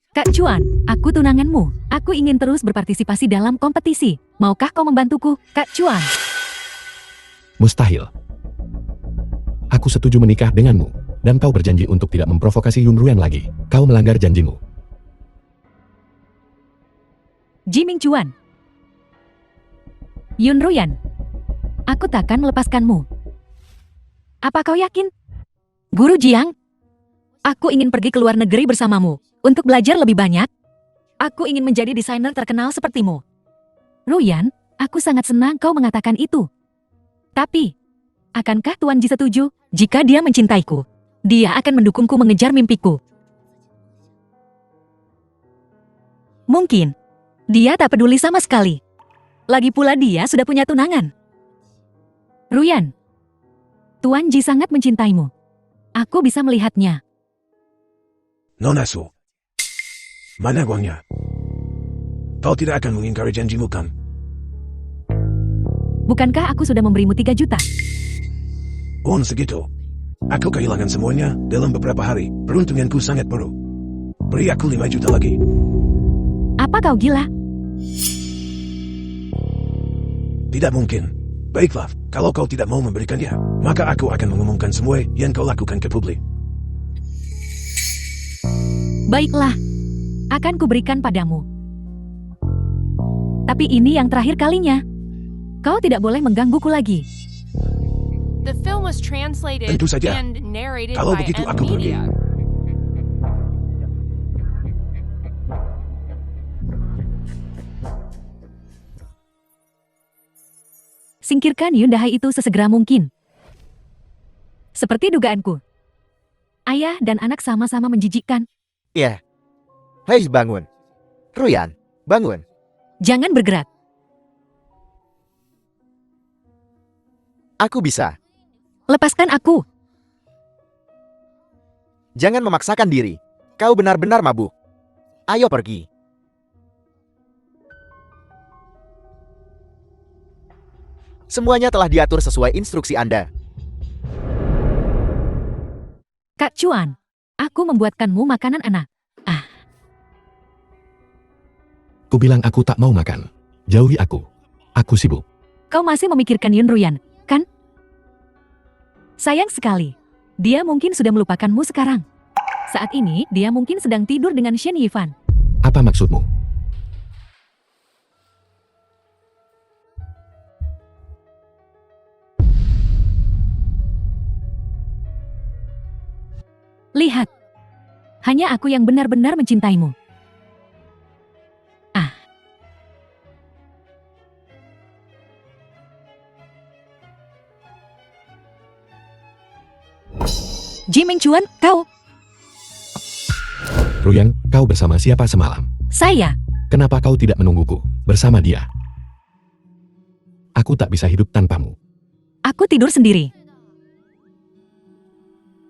Kak Chuan, aku tunanganmu. Aku ingin terus berpartisipasi dalam kompetisi. Maukah kau membantuku, Kak Chuan? Mustahil. Aku setuju menikah denganmu, dan kau berjanji untuk tidak memprovokasi Yun Ruyan lagi. Kau melanggar janjimu. Jiming Chuan. Yun Ruyan, aku takkan melepaskanmu. Apa kau yakin? Guru Jiang, aku ingin pergi ke luar negeri bersamamu untuk belajar lebih banyak. Aku ingin menjadi desainer terkenal sepertimu. Ruyan, aku sangat senang kau mengatakan itu. Tapi, akankah Tuan Ji setuju jika dia mencintaiku? Dia akan mendukungku mengejar mimpiku. Mungkin. Dia tak peduli sama sekali. Lagi pula dia sudah punya tunangan. Ruyan. Tuan Ji sangat mencintaimu. Aku bisa melihatnya. Nona Su. Mana uangnya? Kau tidak akan mengingkari janjimu kan? Bukankah aku sudah memberimu 3 juta? Uang segitu. Aku kehilangan semuanya dalam beberapa hari. Peruntunganku sangat buruk. Beri aku 5 juta lagi. Apa kau gila? Tidak mungkin. Baiklah, kalau kau tidak mau memberikannya, maka aku akan mengumumkan semua yang kau lakukan ke publik. Baiklah. Akan kuberikan padamu. Tapi ini yang terakhir kalinya. Kau tidak boleh menggangguku lagi. The film was translated Tentu saja. and narrated Kalau by begitu M aku pergi. Media. Singkirkan Yundahai itu sesegera mungkin. Seperti dugaanku. Ayah dan anak sama-sama menjijikkan. Ya. Hei, bangun. Ruyan, bangun. Jangan bergerak. Aku bisa. Lepaskan aku. Jangan memaksakan diri. Kau benar-benar mabuk. Ayo pergi. Semuanya telah diatur sesuai instruksi Anda. Kak Chuan, aku membuatkanmu makanan anak. Kubilang aku tak mau makan. Jauhi aku. Aku sibuk. Kau masih memikirkan Yun Ruyan, kan? Sayang sekali. Dia mungkin sudah melupakanmu sekarang. Saat ini, dia mungkin sedang tidur dengan Shen Yifan. Apa maksudmu? Lihat. Hanya aku yang benar-benar mencintaimu. Ji Mingchuan, kau. Ruyan, kau bersama siapa semalam? Saya. Kenapa kau tidak menungguku bersama dia? Aku tak bisa hidup tanpamu. Aku tidur sendiri.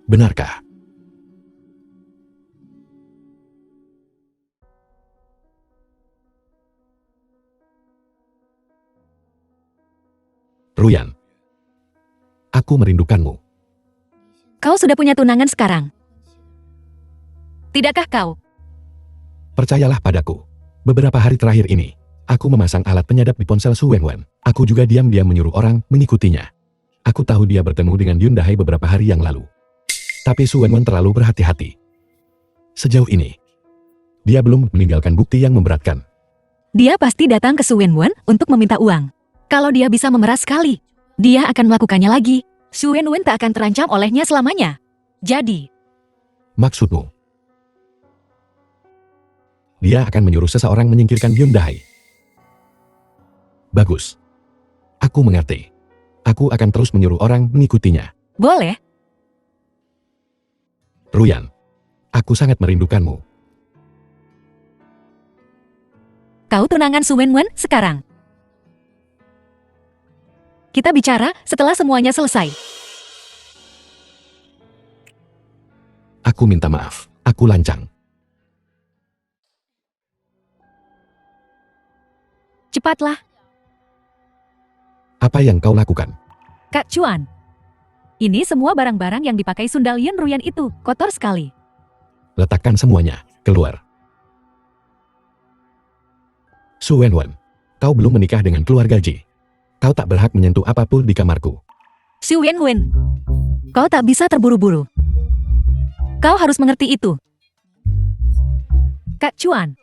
Benarkah? Ruyan, aku merindukanmu. Kau sudah punya tunangan sekarang. Tidakkah kau? Percayalah padaku. Beberapa hari terakhir ini, aku memasang alat penyadap di ponsel Su Wenwen. Aku juga diam-diam menyuruh orang mengikutinya. Aku tahu dia bertemu dengan Yundahai beberapa hari yang lalu. Tapi Su Wenwen terlalu berhati-hati. Sejauh ini, dia belum meninggalkan bukti yang memberatkan. Dia pasti datang ke Su Wenwen untuk meminta uang. Kalau dia bisa memeras sekali, dia akan melakukannya lagi. Su Wenwen tak akan terancam olehnya selamanya. Jadi, Maksudmu? Dia akan menyuruh seseorang menyingkirkan Yundahai. Bagus. Aku mengerti. Aku akan terus menyuruh orang mengikutinya. boleh. Ruyan, aku sangat merindukanmu. Kau tunangan Su Wenwen sekarang. Kita bicara setelah semuanya selesai. Aku minta maaf. Aku lancang. Cepatlah, Apa yang kau lakukan? Kak Chuan. Ini semua barang-barang yang dipakai Sundal Yun Ruyan itu kotor sekali. Letakkan semuanya. Keluar. Su Wenwen, kau belum menikah dengan keluarga Ji. Kau tak berhak menyentuh apapun di kamarku. Su Wenwen, kau tak bisa terburu-buru. Kau harus mengerti itu. Kak Chuan,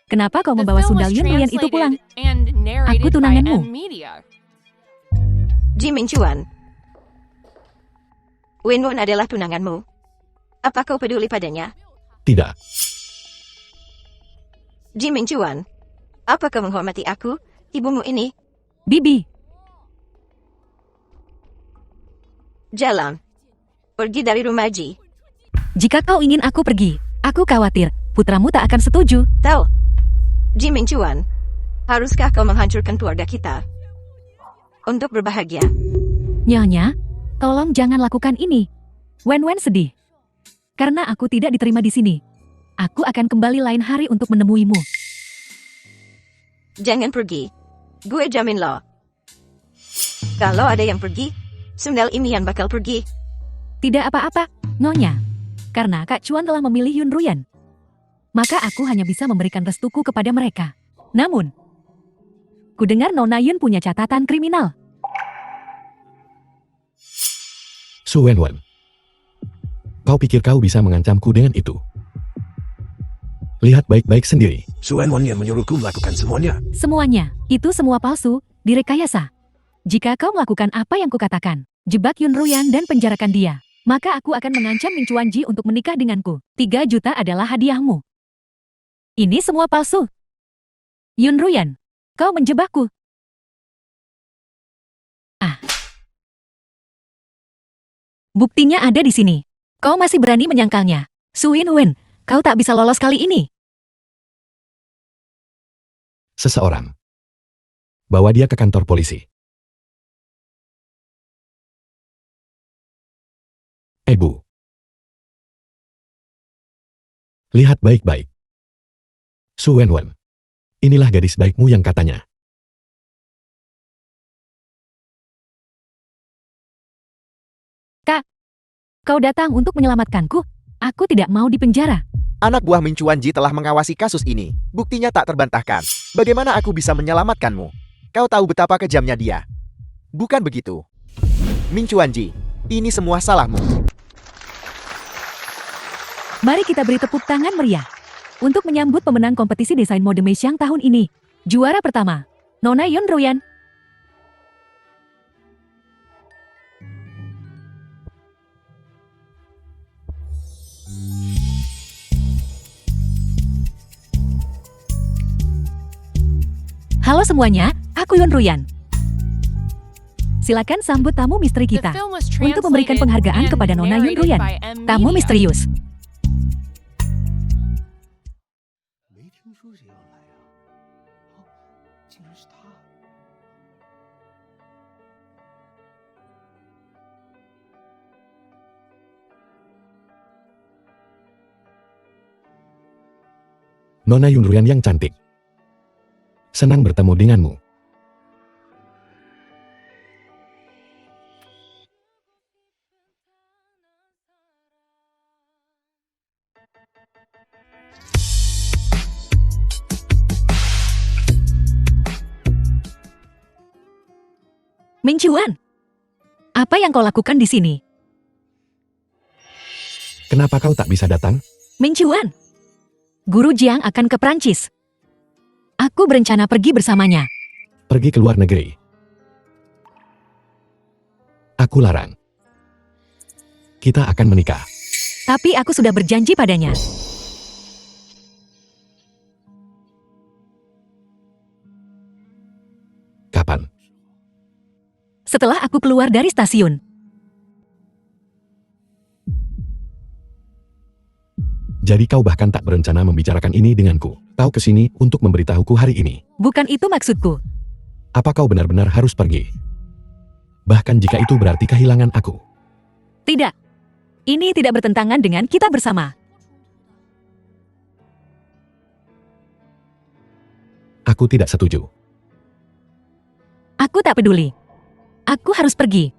kenapa kau The membawa film Sundal was Yun Ruyan itu pulang? translated and narrated by tunanganmu. M Media. Ji Mingchuan. Wenwen adalah tunanganmu. Apa kau peduli padanya? Tidak. Ji Mingchuan. Apa kau menghormati aku, ibumu ini? Bibi, Jalan. Pergi dari rumah Ji. jika kau ingin aku pergi, aku khawatir putramu tak akan setuju. Tahu. Ji Mingchuan, haruskah kau menghancurkan keluarga kita untuk berbahagia? Nyonya, tolong jangan lakukan ini. Wen sedih. Karena aku tidak diterima di sini. Aku akan kembali lain hari untuk menemuimu. Jangan pergi. Gue jamin lo. Kalau ada yang pergi, Sundel ini yang bakal pergi. Tidak apa-apa, Nyonya. Karena Kak Chuan telah memilih Yun Ruyan. Maka aku hanya bisa memberikan restuku kepada mereka. Namun, ku dengar Nona Yun punya catatan kriminal. Su Wenwen. Kau pikir kau bisa mengancamku dengan itu? Lihat baik-baik sendiri. Su Wenwen yang menyuruhku melakukan semuanya. Semuanya, itu semua palsu, direkayasa. Jika kau melakukan apa yang kukatakan, jebak Yun Ruyan dan penjarakan dia, maka aku akan mengancam Ming Chuan Ji untuk menikah denganku. 3 juta adalah hadiahmu. Ini semua palsu. Yun Ruyan, kau menjebakku. Buktinya ada di sini. Kau masih berani menyangkalnya. Su Wen, kau tak bisa lolos kali ini. Seseorang. Bawa dia ke kantor polisi. Bu. Lihat baik-baik. Su Wenwen. Inilah gadis baikmu yang katanya. Kak, kau datang untuk menyelamatkanku. Aku tidak mau dipenjara. Anak buah Ming Chuan Ji telah mengawasi kasus ini. Buktinya tak terbantahkan. Bagaimana aku bisa menyelamatkanmu? Kau tahu betapa kejamnya dia. Bukan begitu. Ming Chuan Ji, ini semua salahmu. Mari kita beri tepuk tangan meriah untuk menyambut pemenang kompetisi desain mode Meixiang tahun ini. Juara pertama, Nona Yun Ruyan. Halo semuanya, aku Yun Ruyan. Silakan sambut tamu misteri The kita film was untuk memberikan translated penghargaan and kepada Nona Yun narrated Ruyan. by M Tamu Media. misterius. 没听说谁要来啊？哦，竟然是他！ Nona Yun Ruyan yang cantik. Senang bertemu denganmu. Ming Chuan, apa yang kau lakukan di sini? Kenapa kau tak bisa datang? Ming Chuan, Guru Jiang akan ke Prancis. Aku berencana pergi bersamanya. Pergi ke luar negeri. Aku larang. Kita akan menikah. Tapi aku sudah berjanji padanya. Kapan? Setelah aku keluar dari stasiun. Jadi kau bahkan tak berencana membicarakan ini denganku. Kau kesini untuk memberitahuku hari ini. Bukan itu maksudku. Apa kau benar-benar harus pergi? Bahkan jika itu berarti kehilangan aku. Tidak. Ini tidak bertentangan dengan kita bersama. Aku tidak setuju. Aku tak peduli. Aku harus pergi.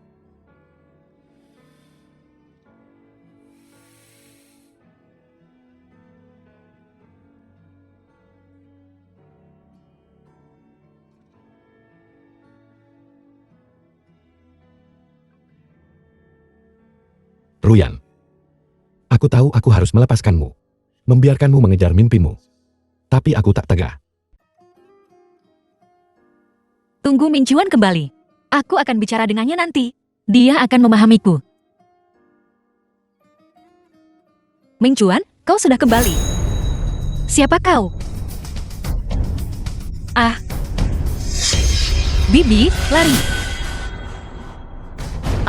Ruyan. Aku tahu aku harus melepaskanmu. Membiarkanmu mengejar mimpimu. Tapi aku tak tega. Tunggu Ming Chuan kembali. Aku akan bicara dengannya nanti. Dia akan memahamiku. Ming Chuan, kau sudah kembali. Siapa kau? Ah. Bibi, lari.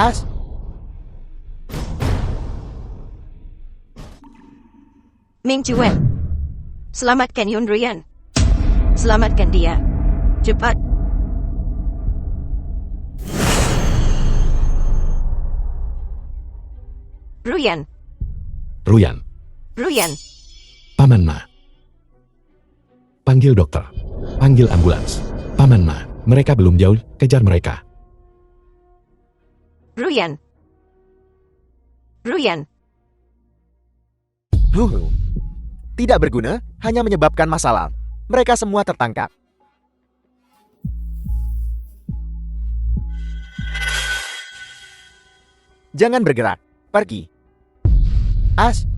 As, Ming Chuan, selamatkan Yun Ruyan. Selamatkan dia. Cepat. Ruyan. Ruyan, Ruyan. Paman Ma. Panggil dokter. Panggil ambulans. Paman Ma, mereka belum jauh, kejar mereka. Ruyan. Ruyan. Tidak berguna, hanya menyebabkan masalah. Mereka semua tertangkap. Jangan bergerak. Pergi. As.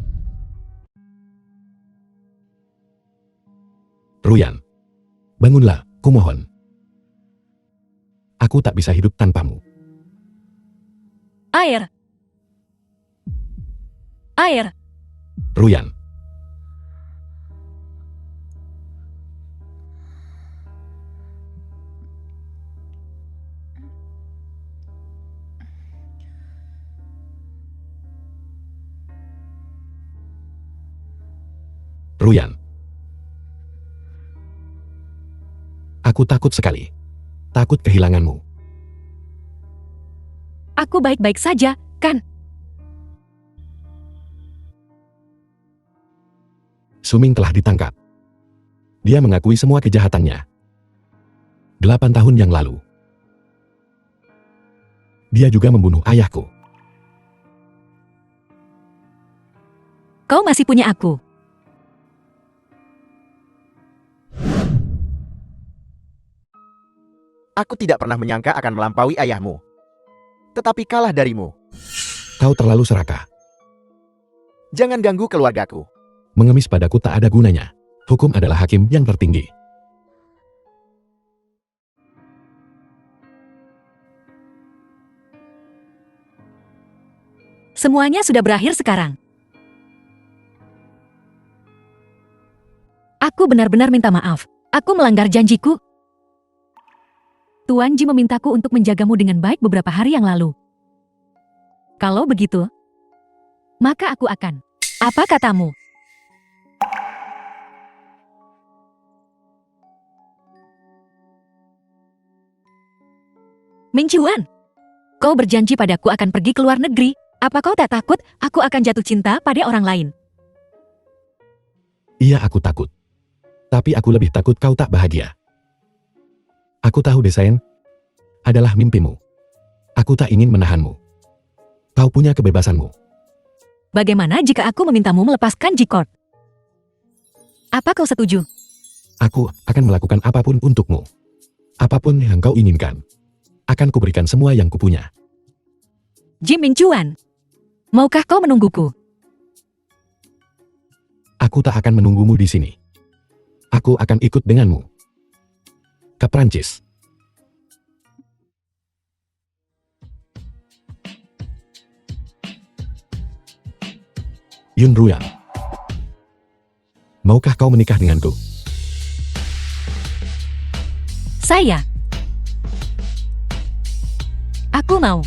Ruyan, bangunlah, kumohon. Aku tak bisa hidup tanpamu. Air. Air. Ruyan, Ruyan. Aku takut sekali. Takut kehilanganmu. Aku baik-baik saja, kan? Suming telah ditangkap. Dia mengakui semua kejahatannya. 8 tahun yang lalu. Dia juga membunuh ayahku. Kau masih punya aku. Aku tidak pernah menyangka akan melampaui ayahmu. Tetapi kalah darimu. Kau terlalu serakah. Jangan ganggu keluargaku. Mengemis padaku tak ada gunanya. Hukum adalah hakim yang tertinggi. Semuanya sudah berakhir sekarang. Aku benar-benar minta maaf. Aku melanggar janjiku. Tuan Ji memintaku untuk menjagamu dengan baik beberapa hari yang lalu. Kalau begitu, maka aku akan. Apa katamu? Mincuan, kau berjanji padaku akan pergi ke luar negeri. Apa kau tak takut aku akan jatuh cinta pada orang lain? Iya, aku takut. Tapi aku lebih takut kau tak bahagia. Aku tahu desain adalah mimpimu. Aku tak ingin menahanmu. Kau punya kebebasanmu. Bagaimana jika aku memintamu melepaskan Jikort? Apa kau setuju? Aku akan melakukan apapun untukmu. Apapun yang kau inginkan. Akan kuberikan semua yang kupunya. Ji Mincuan, maukah kau menungguku? Aku tak akan menunggumu di sini. Aku akan ikut denganmu. Ke Prancis. Yun Ruyan. Maukah kau menikah denganku? Saya. Aku mau.